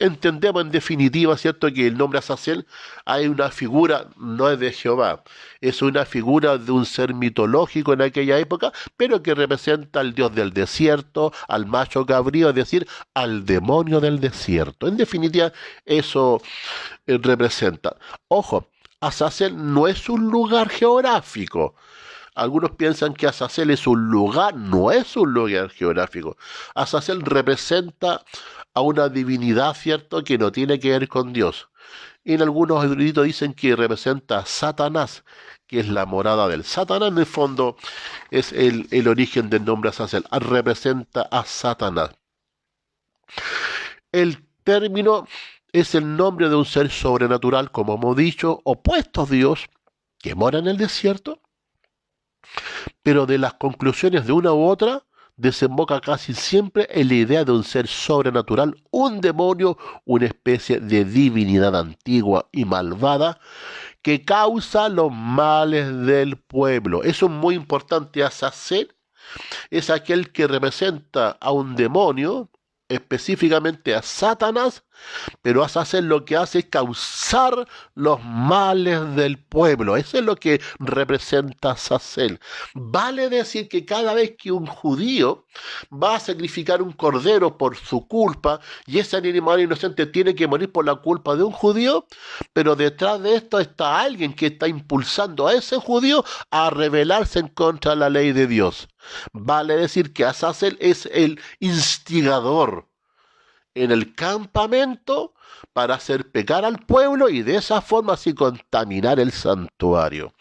S1: entendemos en definitiva, ¿cierto?, que el nombre Azazel hay una figura, no es de Jehová, es una figura de un ser mitológico en aquella época, pero que representa al dios del desierto, al macho cabrío, es decir, al demonio del desierto. En definitiva, eso representa. Ojo, Azazel no es un lugar geográfico. Algunos piensan que Azazel es un lugar, no es un lugar geográfico. Azazel representa a una divinidad, ¿cierto?, que no tiene que ver con Dios. Y en algunos eruditos dicen que representa a Satanás, que es la morada del Satanás. En el fondo es el origen del nombre Azazel, representa a Satanás. El término es el nombre de un ser sobrenatural, como hemos dicho, opuesto a Dios, que mora en el desierto, pero de las conclusiones de una u otra desemboca casi siempre en la idea de un ser sobrenatural, un demonio, una especie de divinidad antigua y malvada que causa los males del pueblo. Eso es muy importante. Azazel es aquel que representa a un demonio, específicamente a Satanás, pero Azazel lo que hace es causar los males del pueblo. Eso es lo que representa Azazel. Vale decir que cada vez que un judío va a sacrificar un cordero por su culpa, y ese animal inocente tiene que morir por la culpa de un judío, pero detrás de esto está alguien que está impulsando a ese judío a rebelarse en contra de la ley de Dios. Vale decir que Azazel es el instigador en el campamento para hacer pecar al pueblo y de esa forma así contaminar el santuario.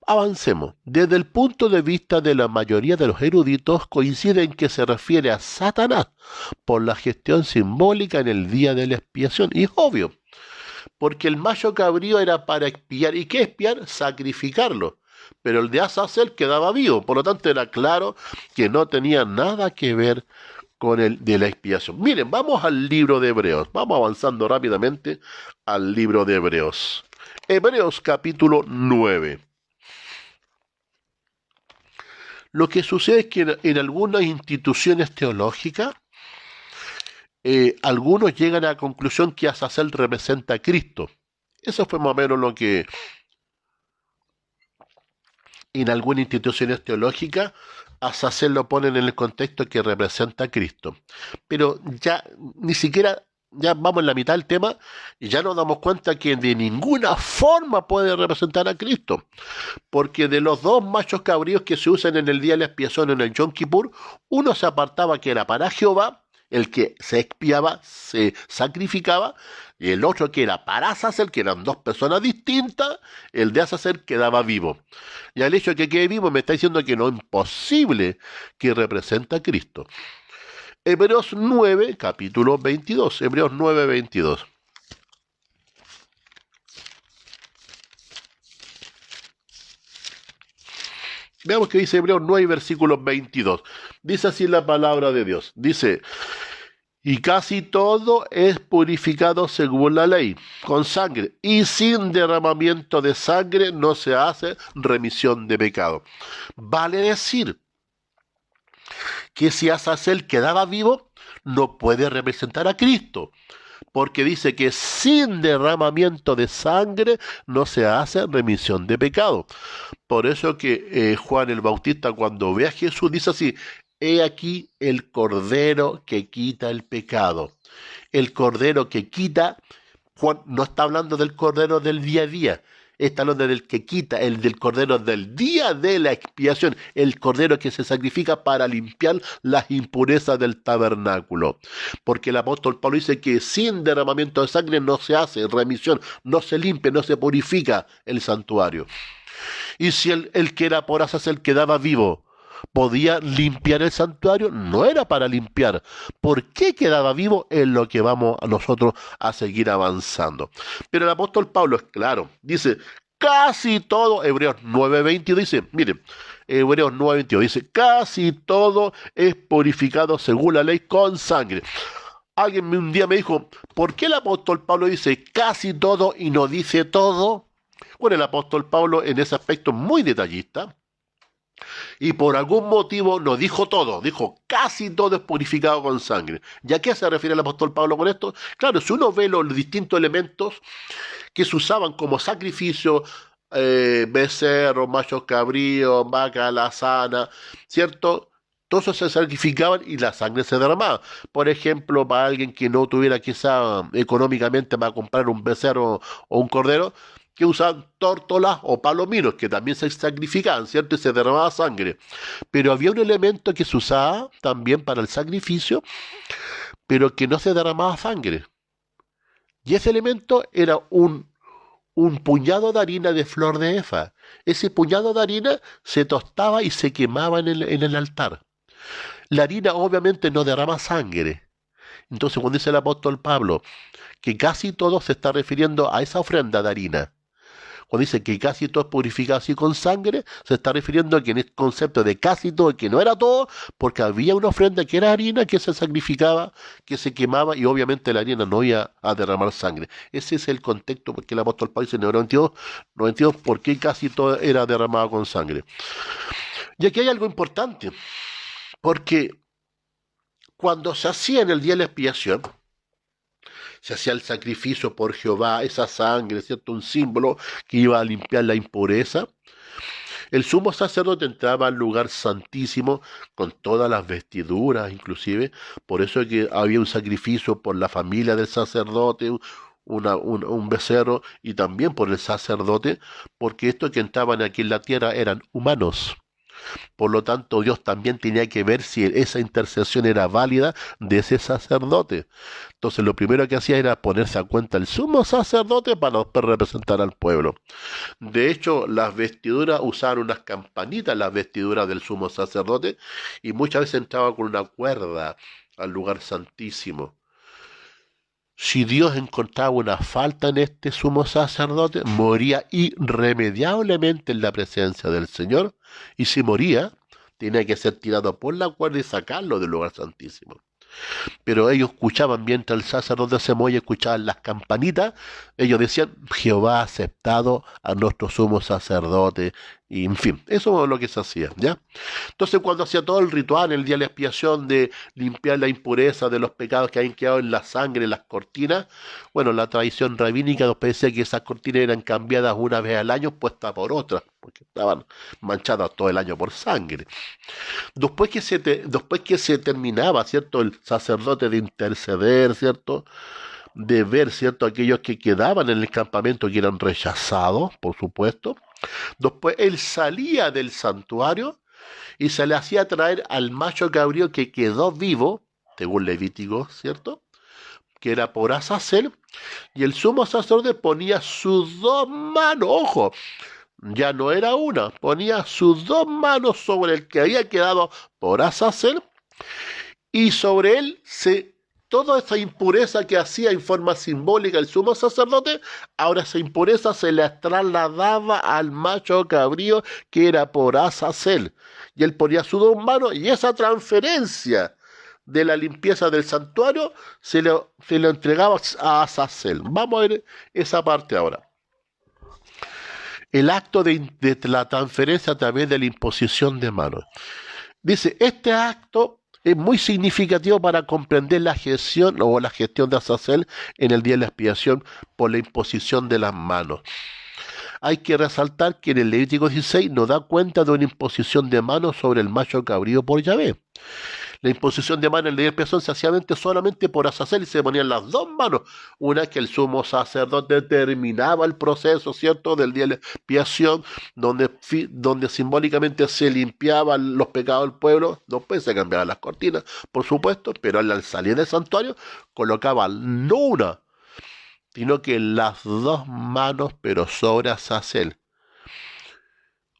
S1: Avancemos. Desde el punto de vista de la mayoría de los eruditos, coincide en que se refiere a Satanás por la gestión simbólica en el día de la expiación. Y es obvio, porque el macho cabrío era para expiar. ¿Y qué expiar? Sacrificarlo. Pero el de Azazel quedaba vivo, por lo tanto era claro que no tenía nada que ver con el de la expiación. Miren, vamos al libro de Hebreos, vamos avanzando rápidamente al libro de Hebreos. Hebreos capítulo 9. Lo que sucede es que en algunas instituciones teológicas, algunos llegan a la conclusión que Azazel representa a Cristo. Eso fue más o menos lo que en algunas instituciones teológicas Azazel lo ponen en el contexto que representa a Cristo. Pero ya ni siquiera, ya vamos en la mitad del tema y ya nos damos cuenta que de ninguna forma puede representar a Cristo. Porque de los dos machos cabríos que se usan en el día de la expiación, en el Yom Kippur, uno se apartaba que era para Jehová, el que se expiaba, se sacrificaba, y el otro que era para Azazel, que eran dos personas distintas, el de Azazel quedaba vivo. Y al hecho de que quede vivo me está diciendo que no es imposible que representa a Cristo. Hebreos 9, capítulo 22. Hebreos 9, 22. Veamos qué dice Hebreos 9, versículo 22. Dice así la palabra de Dios. Dice: y casi todo es purificado según la ley, con sangre, y sin derramamiento de sangre no se hace remisión de pecado. Vale decir que si Azazel quedaba vivo, no puede representar a Cristo, porque dice que sin derramamiento de sangre no se hace remisión de pecado. Por eso que Juan el Bautista, cuando ve a Jesús, dice así: he aquí el cordero que quita el pecado. El cordero que quita, Juan no está hablando del cordero del día a día, está hablando del que quita, el del cordero del día de la expiación, el cordero que se sacrifica para limpiar las impurezas del tabernáculo. Porque el apóstol Pablo dice que sin derramamiento de sangre no se hace remisión, no se limpia, no se purifica el santuario. Y si el que era por Azazel quedaba vivo, ¿podía limpiar el santuario? No era para limpiar. ¿Por qué quedaba vivo? Es lo que vamos a nosotros a seguir avanzando. Pero el apóstol Pablo es claro. Dice, casi todo, Hebreos 9:22 dice, miren, Hebreos 9:22 dice, casi todo es purificado según la ley con sangre. Alguien un día me dijo, ¿por qué el apóstol Pablo dice casi todo y no dice todo? Bueno, el apóstol Pablo en ese aspecto es muy detallista, y por algún motivo no dijo todo, dijo casi todo es purificado con sangre. ¿Y a qué se refiere el apóstol Pablo con esto? Claro, si uno ve los distintos elementos que se usaban como sacrificio, becerros, machos cabríos, vaca alazana, ¿cierto? Todos esos se sacrificaban y la sangre se derramaba. Por ejemplo, para alguien que no tuviera quizá económicamente para comprar un becerro o un cordero, que usaban tórtolas o palominos, que también se sacrificaban, ¿cierto? Y se derramaba sangre. Pero había un elemento que se usaba también para el sacrificio, pero que no se derramaba sangre. Y ese elemento era un puñado de harina de flor de efa. Ese puñado de harina se tostaba y se quemaba en el altar. La harina obviamente no derrama sangre. Entonces cuando dice el apóstol Pablo que casi todo se está refiriendo a esa ofrenda de harina, cuando dice que casi todo es purificado así con sangre, se está refiriendo a que en el concepto de casi todo, que no era todo, porque había una ofrenda que era harina, que se sacrificaba, que se quemaba, y obviamente la harina no iba a derramar sangre. Ese es el contexto porque el apóstol Pablo dice en el 92, por qué casi todo era derramado con sangre. Y aquí hay algo importante, porque cuando se hacía en el día de la expiación, se hacía el sacrificio por Jehová, esa sangre, ¿cierto? Un símbolo que iba a limpiar la impureza. El sumo sacerdote entraba al lugar santísimo con todas las vestiduras, inclusive. Por eso es que había un sacrificio por la familia del sacerdote, un becerro, y también por el sacerdote, porque estos que entraban aquí en la tierra eran humanos. Por lo tanto, Dios también tenía que ver si esa intercesión era válida de ese sacerdote. Entonces, lo primero que hacía era ponerse a cuenta el sumo sacerdote para después representar al pueblo. De hecho, las vestiduras usaban unas campanitas, las vestiduras del sumo sacerdote, y muchas veces entraba con una cuerda al lugar santísimo. Si Dios encontraba una falta en este sumo sacerdote, moría irremediablemente en la presencia del Señor, y si moría, tenía que ser tirado por la cuerda y sacarlo del lugar santísimo. Pero ellos escuchaban, mientras el sacerdote se movía, escuchaban las campanitas, ellos decían, Jehová ha aceptado a nuestro sumo sacerdote, y en fin, eso es lo que se hacía, ¿ya? Entonces cuando hacía todo el ritual, el día de la expiación de limpiar la impureza de los pecados que habían quedado en la sangre, en las cortinas, bueno, la tradición rabínica nos decía que esas cortinas eran cambiadas una vez al año, puestas por otras, porque estaban manchadas todo el año por sangre. Después que se terminaba, ¿cierto? El sacerdote de interceder, ¿cierto? De ver, ¿cierto? Aquellos que quedaban en el campamento que eran rechazados, por supuesto. Después él salía del santuario y se le hacía traer al macho cabrío que quedó vivo, según Levítico, ¿cierto? Que era por Azazel, y el sumo sacerdote ponía sus dos manos, ojo, ya no era una, ponía sus dos manos sobre el que había quedado por Azazel, y sobre él toda esa impureza que hacía en forma simbólica el sumo sacerdote, ahora esa impureza se le trasladaba al macho cabrío que era por Azazel, y él ponía sus dos manos, y esa transferencia de la limpieza del santuario se le entregaba a Azazel. Vamos a ver esa parte ahora. El acto de la transferencia a través de la imposición de manos. Dice, este acto es muy significativo para comprender la gestión de Azazel en el día de la expiación por la imposición de las manos. Hay que resaltar que en el Levítico 16 nos da cuenta de una imposición de manos sobre el macho cabrío por Yahvé. La imposición de manos en el día de expiación se hacía solamente por Azazel y se ponían las dos manos. Una que el sumo sacerdote terminaba el proceso, ¿cierto?, del día de expiación, donde simbólicamente se limpiaban los pecados del pueblo. Después se cambiaban las cortinas, por supuesto, pero al salir del santuario colocaba no una, sino que las dos manos, pero sobre Azazel.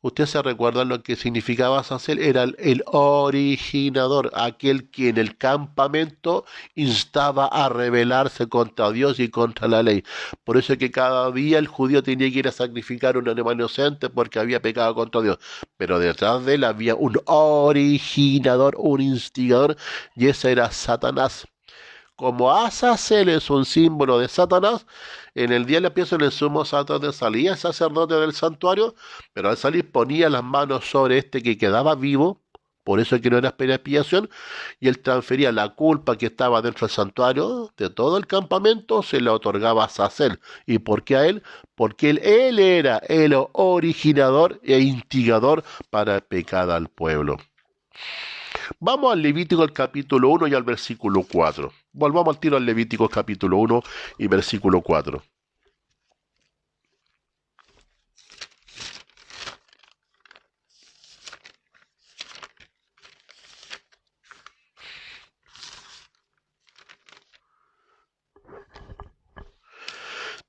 S1: ¿Usted se recuerda lo que significaba Azazel? Era el originador, aquel que en el campamento instaba a rebelarse contra Dios y contra la ley. Por eso es que cada día el judío tenía que ir a sacrificar un animal inocente porque había pecado contra Dios. Pero detrás de él había un originador, un instigador, y ese era Satanás. Como Azazel es un símbolo de Satanás, En el día de la expiación el sumo sacerdote salía el sacerdote del santuario, pero al salir ponía las manos sobre este que quedaba vivo, por eso es que no era expiación, y él transfería la culpa que estaba dentro del santuario, de todo el campamento, se le otorgaba a Azazel. ¿Y por qué a él? Porque él era el originador e instigador para pecar al pueblo. Vamos al Levítico el capítulo 1 y al versículo 4. Volvamos al tiro al Levítico capítulo 1 y versículo 4.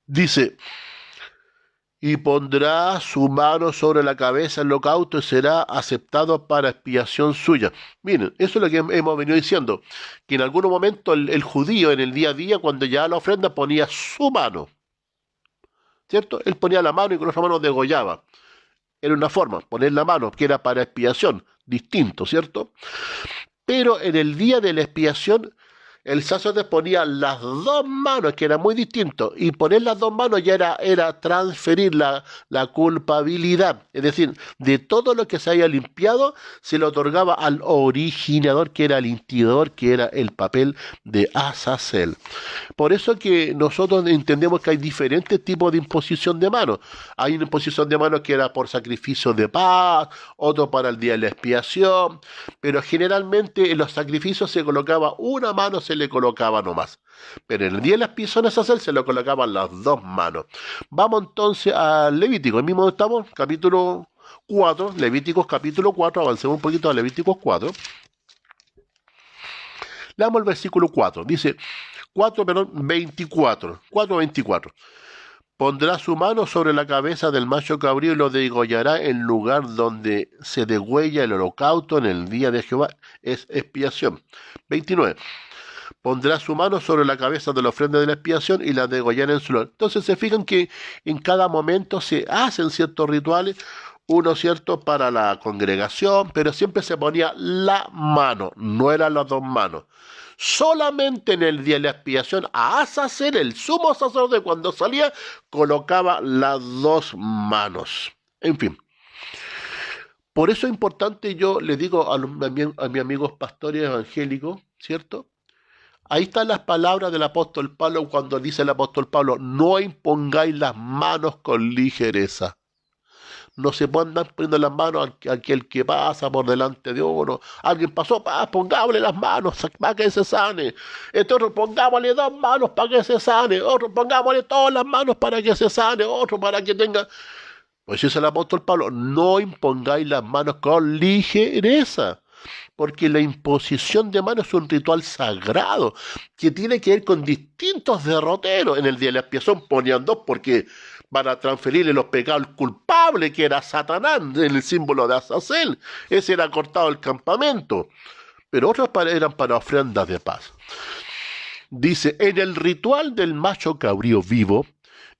S1: Dice, y pondrá su mano sobre la cabeza del holocausto y será aceptado para expiación suya. Miren, eso es lo que hemos venido diciendo, que en algún momento el judío en el día a día, cuando ya la ofrenda, ponía su mano, ¿cierto? Él ponía la mano y con esa mano degollaba. Era una forma, poner la mano, que era para expiación, distinto, ¿cierto? Pero en el día de la expiación, el sacerdote ponía las dos manos, que era muy distinto, y poner las dos manos ya era transferir la culpabilidad. Es decir, de todo lo que se haya limpiado, se le otorgaba al originador, que era el instigador, que era el papel de Azazel. Por eso que nosotros entendemos que hay diferentes tipos de imposición de manos. Hay una imposición de manos que era por sacrificio de paz, otro para el día de la expiación, pero generalmente en los sacrificios se colocaba una mano, se le colocaba nomás. Pero en el día de la expiación a Azazel se le colocaban las dos manos. Vamos entonces al Levítico, el mismo donde estamos, capítulo 4, Levíticos capítulo 4, avancemos un poquito a Levíticos 4. Leamos el versículo 4, dice 4:24. Pondrá su mano sobre la cabeza del macho cabrío y lo degollará en lugar donde se degüella el holocausto en el día de Jehová. Es expiación. 29. Pondrá su mano sobre la cabeza de la ofrenda de la expiación y la degollará en su lugar. Entonces se fijan que en cada momento se hacen ciertos rituales, uno cierto para la congregación, pero siempre se ponía la mano, no eran las dos manos. Solamente en el día de la expiación, a Azazel, el sumo sacerdote, cuando salía, colocaba las dos manos. En fin. Por eso es importante, yo le digo a mis amigos pastores evangélicos, ¿cierto? Ahí están las palabras del apóstol Pablo cuando dice el apóstol Pablo, no impongáis las manos con ligereza. No se pueden andar poniendo las manos a aquel que pasa por delante de uno. Alguien pasó, pongámosle las manos para que se sane. Este otro, pongámosle dos manos para que se sane. Otro, pongámosle todas las manos para que se sane. Otro, para que tenga... Pues dice el apóstol Pablo, no impongáis las manos con ligereza. Porque la imposición de manos es un ritual sagrado que tiene que ver con distintos derroteros. En el día de la expiación ponían dos porque van a transferirle los pecados al culpable, que era Satanás, en el símbolo de Azazel. Ese era cortado el campamento. Pero otros eran para ofrendas de paz. Dice, en el ritual del macho cabrío vivo,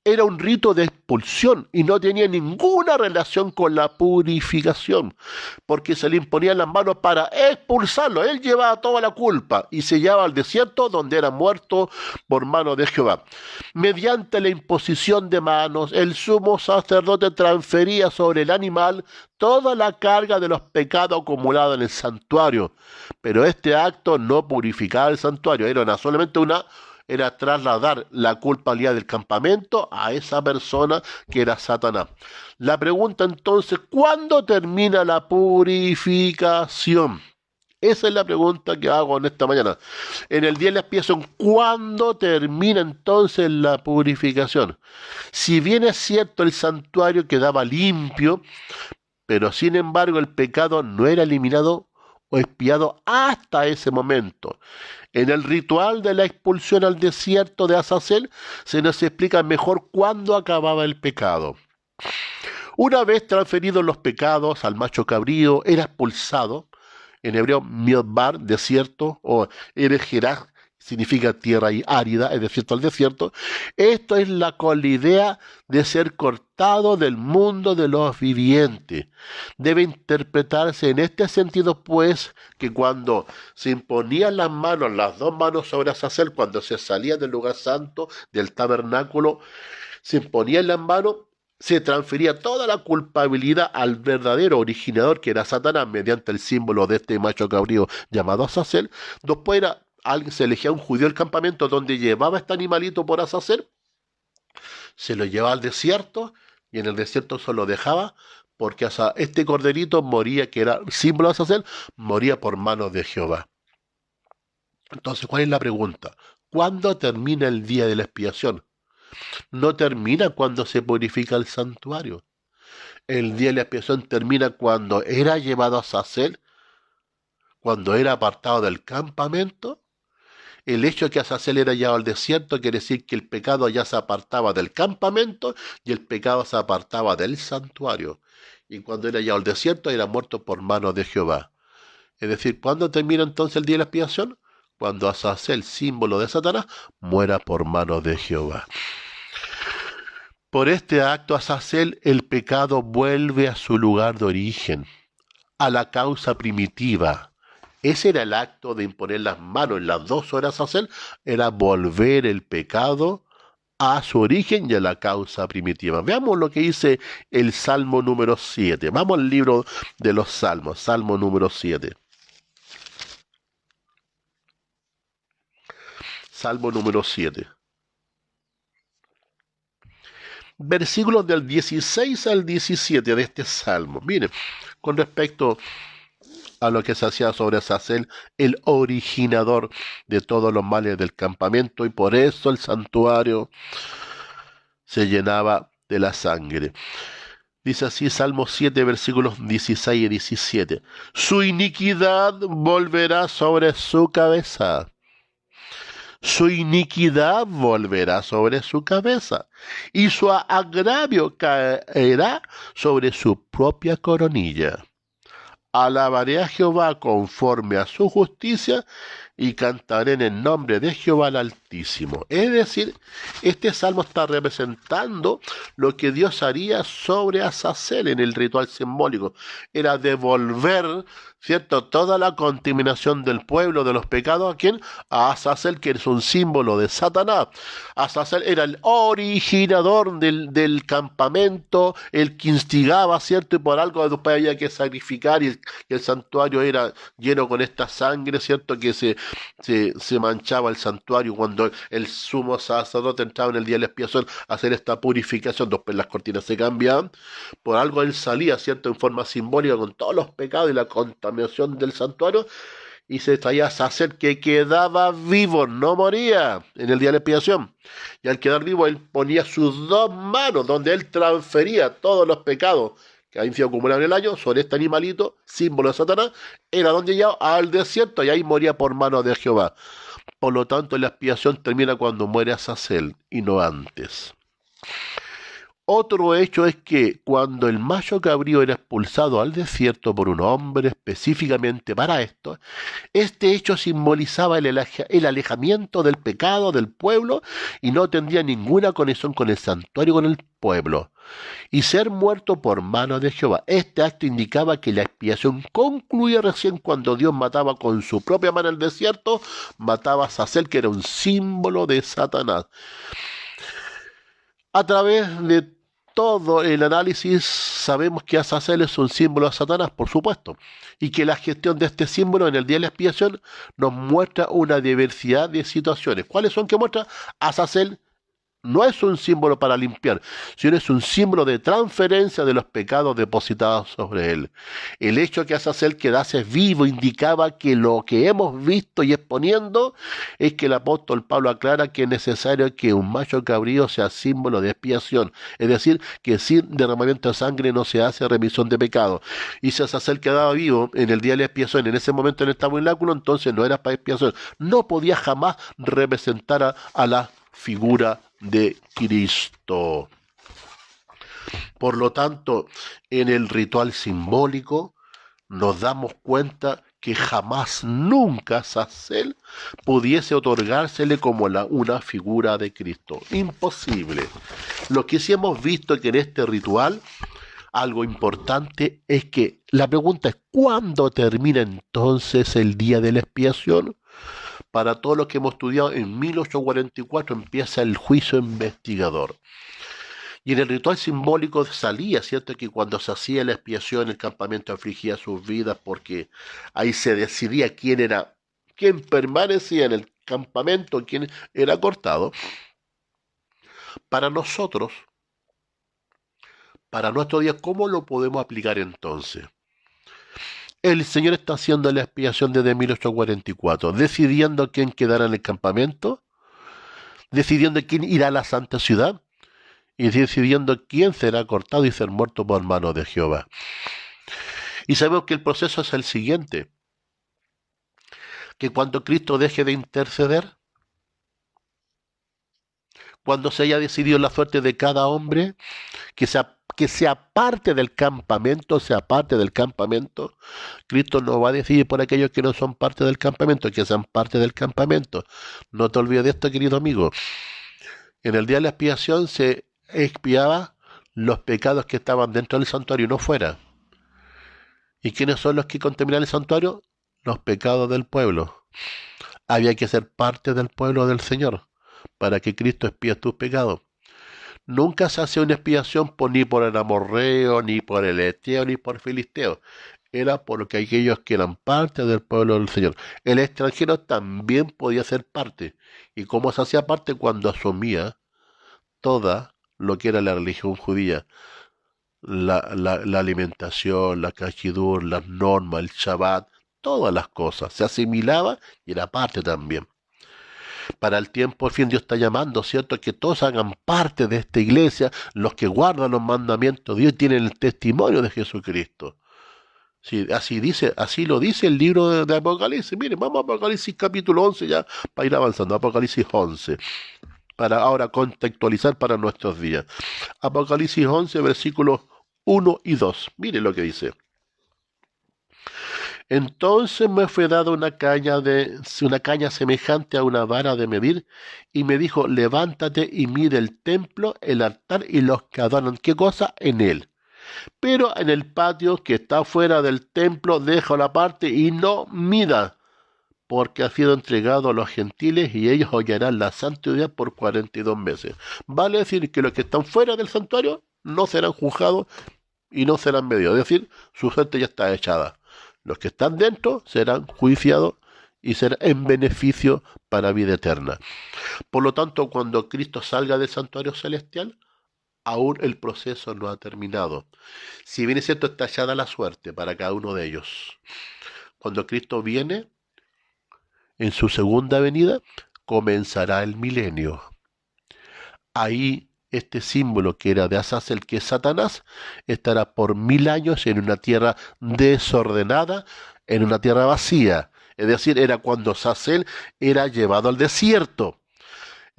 S1: era un rito de expulsión y no tenía ninguna relación con la purificación, porque se le imponían las manos para expulsarlo. Él llevaba toda la culpa y se llevaba al desierto donde era muerto por mano de Jehová. Mediante la imposición de manos, el sumo sacerdote transfería sobre el animal toda la carga de los pecados acumulados en el santuario, pero este acto no purificaba el santuario, era trasladar la culpabilidad del campamento a esa persona que era Satanás. La pregunta entonces, ¿cuándo termina la purificación? Esa es la pregunta que hago en esta mañana. En el día de la expiación, ¿cuándo termina entonces la purificación? Si bien es cierto, el santuario quedaba limpio, pero sin embargo el pecado no era eliminado o expiado hasta ese momento. En el ritual de la expulsión al desierto de Azazel se nos explica mejor cuándo acababa el pecado. Una vez transferidos los pecados al macho cabrío, era expulsado, en hebreo midbar, desierto, o erejerá, significa tierra árida, es decir, al desierto. Esto es con la idea de ser cortado del mundo de los vivientes. Debe interpretarse en este sentido, pues, que cuando se imponían las manos, las dos manos sobre Azazel, cuando se salía del lugar santo, del tabernáculo, se imponían las manos, se transfería toda la culpabilidad al verdadero originador, que era Satanás, mediante el símbolo de este macho cabrío llamado Azazel. Después alguien se elegía un judío del campamento donde llevaba este animalito por Azazel, se lo llevaba al desierto y en el desierto se lo dejaba porque este corderito moría, que era símbolo de Azazel, moría por manos de Jehová. Entonces, ¿cuál es la pregunta? ¿Cuándo termina el día de la expiación? No termina cuando se purifica el santuario. El día de la expiación termina cuando era llevado a Azazel, cuando era apartado del campamento. El hecho de que Azazel era llevado al desierto quiere decir que el pecado ya se apartaba del campamento y el pecado se apartaba del santuario. Y cuando era llevado al desierto era muerto por manos de Jehová. Es decir, ¿cuándo termina entonces el día de la expiación? Cuando Azazel, símbolo de Satanás, muera por manos de Jehová. Por este acto Azazel, el pecado vuelve a su lugar de origen, a la causa primitiva. Ese era el acto de imponer las manos en las 2 horas Azazel, era volver el pecado a su origen y a la causa primitiva. Veamos lo que dice el Salmo número 7. Vamos al libro de los Salmos, Salmo número 7. Salmo número 7. Versículos del 16 al 17 de este Salmo. Miren, con respecto a lo que se hacía sobre Azazel, el originador de todos los males del campamento, y por eso el santuario se llenaba de la sangre. Dice así Salmo 7, versículos 16 y 17. Su iniquidad volverá sobre su cabeza. Su iniquidad volverá sobre su cabeza, y su agravio caerá sobre su propia coronilla. Alabaré a Jehová conforme a su justicia, y cantaré en el nombre de Jehová el Altísimo. Es decir, este salmo está representando lo que Dios haría sobre Azazel en el ritual simbólico. Era devolver, ¿cierto?, toda la contaminación del pueblo, de los pecados, ¿a quién? A Azazel, que es un símbolo de Satanás. Azazel era el originador del campamento, el que instigaba, ¿cierto?, y por algo después había que sacrificar, y el santuario era lleno con esta sangre, ¿cierto?, que se manchaba el santuario cuando el sumo sacerdote entraba en el día de la expiación a hacer esta purificación. Después las cortinas se cambiaban, por algo él salía, ¿cierto?, en forma simbólica con todos los pecados y la contaminación del santuario, y se traía a Azazel, que quedaba vivo, no moría en el día de la expiación. Y al quedar vivo él ponía sus 2 manos donde él transfería todos los pecados que habían sido acumulados en el año sobre este animalito, símbolo de Satanás, era donde llegaba al desierto y ahí moría por manos de Jehová. Por lo tanto, la expiación termina cuando muere Azazel y no antes. Otro hecho es que cuando el macho cabrío era expulsado al desierto por un hombre específicamente para esto, este hecho simbolizaba el alejamiento del pecado del pueblo y no tendría ninguna conexión con el santuario, con el pueblo, y ser muerto por mano de Jehová. Este acto indicaba que la expiación concluía recién cuando Dios mataba con su propia mano en el desierto, mataba a Azazel, que era un símbolo de Satanás. A través de todo el análisis sabemos que Azazel es un símbolo de Satanás, por supuesto, y que la gestión de este símbolo en el día de la expiación nos muestra una diversidad de situaciones. ¿Cuáles son que muestra? Azazel no es un símbolo para limpiar, sino es un símbolo de transferencia de los pecados depositados sobre él. El hecho de que Azazel quedase vivo indicaba que lo que hemos visto y exponiendo es que el apóstol Pablo aclara que es necesario que un macho cabrío sea símbolo de expiación, es decir, que sin derramamiento de sangre no se hace remisión de pecado. Y si Azazel quedaba vivo en el día de la expiación, en ese momento en el tabernáculo, entonces no era para expiación, no podía jamás representar a la figura de Cristo. Por lo tanto, en el ritual simbólico nos damos cuenta que jamás, nunca Azazel pudiese otorgársele como una figura de Cristo. Imposible. Lo que sí hemos visto que en este ritual, algo importante es que la pregunta es, ¿cuándo termina entonces el día de la expiación? Para todos los que hemos estudiado, en 1844 empieza el juicio investigador. Y en el ritual simbólico salía, ¿cierto?, que cuando se hacía la expiación, el campamento afligía sus vidas, porque ahí se decidía quién permanecía en el campamento, quién era cortado. Para nosotros, para nuestro día, ¿cómo lo podemos aplicar entonces? El Señor está haciendo la expiación desde 1844, decidiendo quién quedará en el campamento, decidiendo quién irá a la santa ciudad, y decidiendo quién será cortado y ser muerto por mano de Jehová. Y sabemos que el proceso es el siguiente, que cuando Cristo deje de interceder, cuando se haya decidido la suerte de cada hombre, que sea parte del campamento, Cristo no va a decidir por aquellos que no son parte del campamento, que sean parte del campamento. No te olvides de esto, querido amigo. En el día de la expiación se expiaba los pecados que estaban dentro del santuario y no fuera. ¿Y quiénes son los que contaminan el santuario? Los pecados del pueblo. Había que ser parte del pueblo del Señor para que Cristo expíe tus pecados. Nunca se hacía una expiación ni por el amorreo, ni por el eteo, ni por filisteo. Era porque aquellos que eran parte del pueblo del Señor. El extranjero también podía ser parte. ¿Y cómo se hacía parte? Cuando asumía toda lo que era la religión judía. La alimentación, la cachidur, las normas, el Shabbat, todas las cosas. Se asimilaba y era parte también. Para el tiempo, al fin, Dios está llamando, ¿cierto?, que todos hagan parte de esta iglesia, los que guardan los mandamientos de Dios tienen el testimonio de Jesucristo. Sí, así lo dice el libro de Apocalipsis. Miren, vamos a Apocalipsis capítulo 11 ya, para ir avanzando, Apocalipsis 11, para ahora contextualizar para nuestros días. Apocalipsis 11, versículos 1 y 2. Miren lo que dice. Entonces me fue dada una caña semejante a una vara de medir, y me dijo, levántate y mide el templo, el altar y los que adoran. ¿Qué cosa? En él. Pero en el patio que está fuera del templo, déjalo aparte y no mida, porque ha sido entregado a los gentiles y ellos hollarán la santidad por 42 meses. Vale decir que los que están fuera del santuario no serán juzgados y no serán medidos. Es decir, su suerte ya está echada. Los que están dentro serán juiciados y serán en beneficio para vida eterna. Por lo tanto, cuando Cristo salga del santuario celestial, aún el proceso no ha terminado. Si bien es cierto, está echada la suerte para cada uno de ellos. Cuando Cristo viene, en su segunda venida, comenzará el milenio. Ahí este símbolo que era de Azazel, que es Satanás, estará por 1000 años en una tierra desordenada, en una tierra vacía. Es decir, era cuando Azazel era llevado al desierto.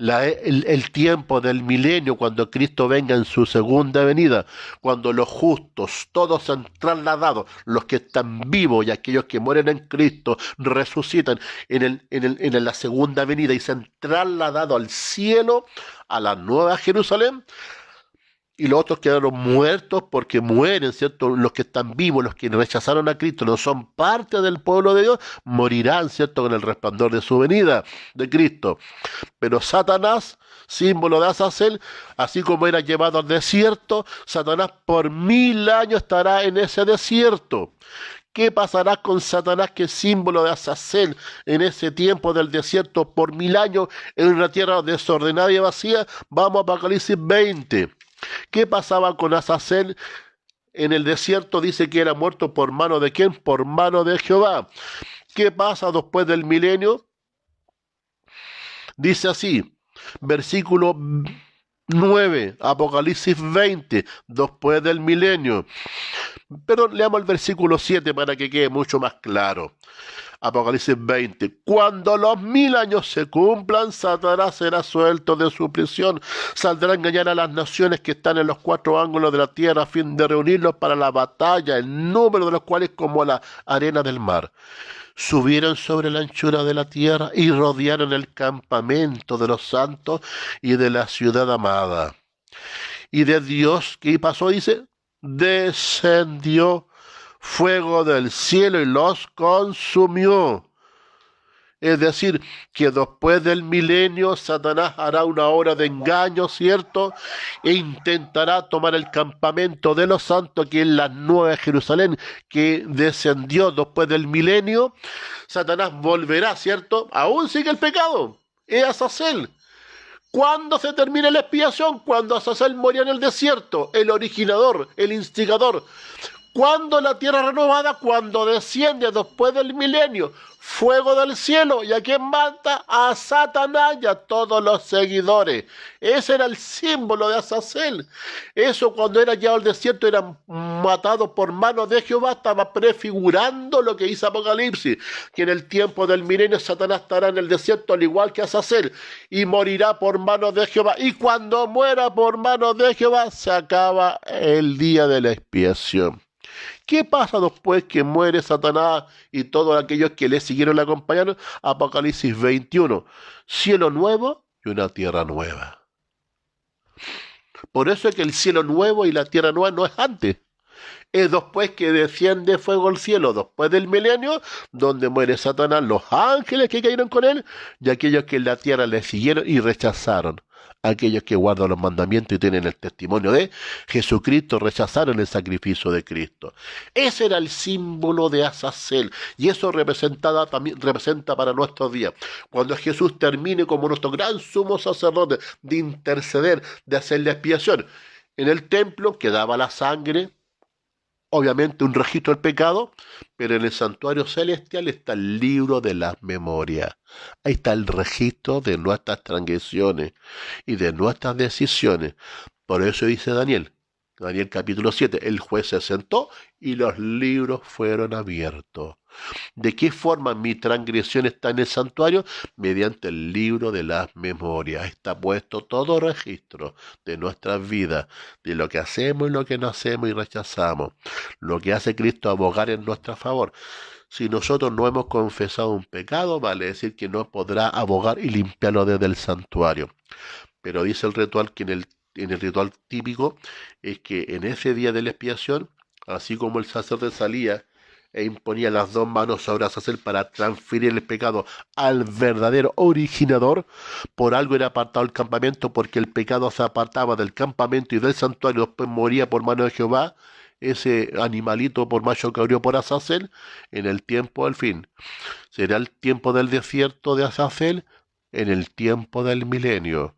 S1: El tiempo del milenio, cuando Cristo venga en su segunda venida, cuando los justos, todos se han trasladado, los que están vivos y aquellos que mueren en Cristo, resucitan en la segunda venida y se han trasladado al cielo, a la nueva Jerusalén, y los otros quedaron muertos porque mueren, ¿cierto? Los que están vivos, los que rechazaron a Cristo, no son parte del pueblo de Dios, morirán, ¿cierto?, con el resplandor de su venida, de Cristo. Pero Satanás, símbolo de Azazel, así como era llevado al desierto, Satanás por 1000 años estará en ese desierto. ¿Qué pasará con Satanás, que es símbolo de Azazel, en ese tiempo del desierto por 1000 años, en una tierra desordenada y vacía? Vamos a Apocalipsis 20. ¿Qué pasaba con Azazel en el desierto? Dice que era muerto por mano de ¿quién? Por mano de Jehová. ¿Qué pasa después del milenio? Dice así, versículo 9, Apocalipsis 20, después del milenio. Pero leamos el versículo 7 para que quede mucho más claro. Apocalipsis 20. Cuando los 1000 años se cumplan, Satanás será suelto de su prisión. Saldrá a engañar a las naciones que están en los 4 ángulos de la tierra a fin de reunirlos para la batalla, el número de los cuales como la arena del mar. Subieron sobre la anchura de la tierra y rodearon el campamento de los santos y de la ciudad amada. Y de Dios, ¿qué pasó? Dice, descendió fuego del cielo y los consumió. Es decir, que después del milenio Satanás hará una obra de engaño, ¿cierto? E intentará tomar el campamento de los santos, que es la Nueva Jerusalén, que descendió después del milenio. Satanás volverá, ¿cierto? Aún sigue el pecado. Es Azazel. ¿Cuándo se termina la expiación? Cuando Azazel moría en el desierto, el originador, el instigador. ¿Cuándo la tierra renovada? Cuando desciende después del milenio, fuego del cielo. ¿Y a quién mata? A Satanás y a todos los seguidores. Ese era el símbolo de Azazel. Eso cuando era llevado al desierto, eran matados por manos de Jehová, estaba prefigurando lo que dice Apocalipsis, que en el tiempo del milenio Satanás estará en el desierto al igual que Azazel y morirá por manos de Jehová. Y cuando muera por manos de Jehová, se acaba el día de la expiación. ¿Qué pasa después que muere Satanás y todos aquellos que le siguieron le acompañaron? Apocalipsis 21. Cielo nuevo y una tierra nueva. Por eso es que el cielo nuevo y la tierra nueva no es antes. Es después que desciende fuego al cielo, después del milenio, donde muere Satanás, los ángeles que cayeron con él y aquellos que en la tierra le siguieron y rechazaron. Aquellos que guardan los mandamientos y tienen el testimonio de Jesucristo rechazaron el sacrificio de Cristo. Ese era el símbolo de Azazel y eso también representa para nuestros días. Cuando Jesús termine como nuestro gran sumo sacerdote de interceder, de hacer la expiación, en el templo quedaba la sangre, obviamente un registro del pecado, pero en el santuario celestial está el libro de las memorias. Ahí está el registro de nuestras transgresiones y de nuestras decisiones. Por eso dice Daniel capítulo 7, el juez se sentó y los libros fueron abiertos. ¿De qué forma mi transgresión está en el santuario? Mediante el libro de las memorias. Está puesto todo registro de nuestras vidas, de lo que hacemos y lo que no hacemos y rechazamos. Lo que hace Cristo abogar en nuestro favor. Si nosotros no hemos confesado un pecado, vale decir que no podrá abogar y limpiarlo desde el santuario. Pero dice el ritual que en el ritual típico es que en ese día de la expiación, así como el sacerdote salía e imponía las 2 manos sobre Azazel para transferir el pecado al verdadero originador, por algo era apartado el campamento, porque el pecado se apartaba del campamento y del santuario, después moría por mano de Jehová, ese animalito por macho cabrío por Azazel, en el tiempo del fin. Será el tiempo del desierto de Azazel, en el tiempo del milenio.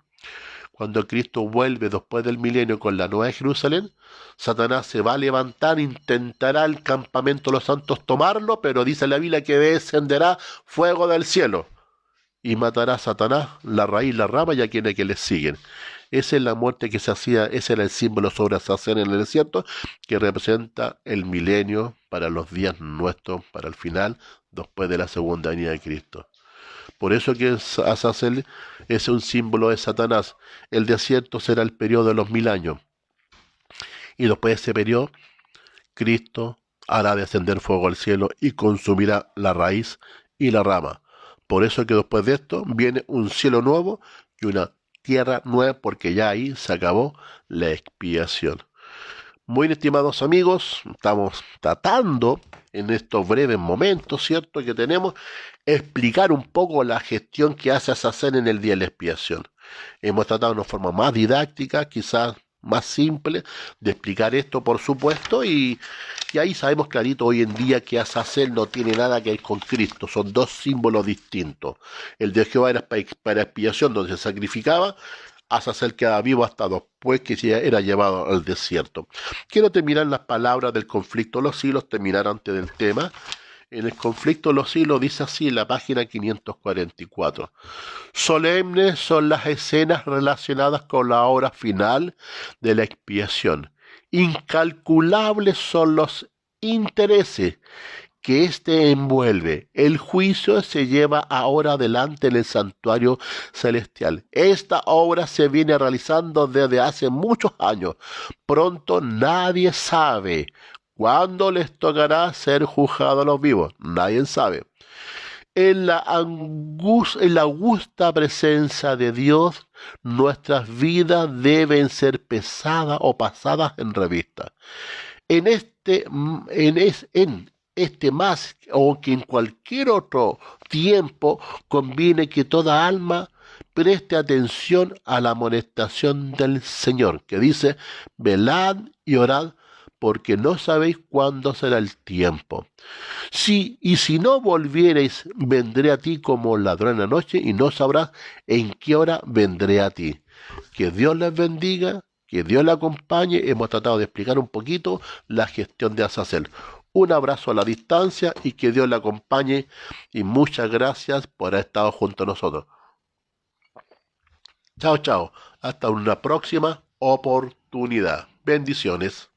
S1: Cuando Cristo vuelve después del milenio con la Nueva Jerusalén, Satanás se va a levantar, intentará el campamento de los santos tomarlo, pero dice la Biblia que descenderá fuego del cielo y matará a Satanás, la raíz, la rama y a quienes que le siguen. Esa es la muerte que se hacía, ese era el símbolo sobre Azazel en el desierto, que representa el milenio para los días nuestros, para el final, después de la segunda venida de Cristo. Por eso que Azazel es un símbolo de Satanás. El desierto será el periodo de los 1000 años. Y después de ese periodo, Cristo hará descender fuego al cielo y consumirá la raíz y la rama. Por eso que después de esto viene un cielo nuevo y una tierra nueva, porque ya ahí se acabó la expiación. Muy estimados amigos, estamos tratando en estos breves momentos, ¿cierto?, que tenemos, explicar un poco la gestión que hace Azazel en el día de la expiación. Hemos tratado de una forma más didáctica, quizás más simple, de explicar esto, por supuesto, y ahí sabemos clarito hoy en día que Azazel no tiene nada que ver con Cristo, son 2 símbolos distintos. El de Jehová era para expiación, donde se sacrificaba. Azazel queda vivo hasta después que era llevado al desierto. Quiero terminar las palabras del conflicto de los siglos, terminar antes del tema. En el conflicto de los siglos dice así en la página 544. Solemnes son las escenas relacionadas con la hora final de la expiación. Incalculables son los intereses que éste envuelve. El juicio se lleva ahora adelante en el santuario celestial. Esta obra se viene realizando desde hace muchos años. Pronto nadie sabe cuándo les tocará ser juzgados a los vivos. Nadie sabe. En la augusta presencia de Dios, nuestras vidas deben ser pesadas o pasadas en revista. En este más o que en cualquier otro tiempo conviene que toda alma preste atención a la amonestación del Señor, que dice, velad y orad, porque no sabéis cuándo será el tiempo. Y si no volviereis, vendré a ti como ladrón en la noche, y no sabrás en qué hora vendré a ti. Que Dios les bendiga, que Dios les acompañe. Hemos tratado de explicar un poquito la gestión de Azazel. Un abrazo a la distancia y que Dios le acompañe. Y muchas gracias por haber estado junto a nosotros. Chao, chao. Hasta una próxima oportunidad. Bendiciones.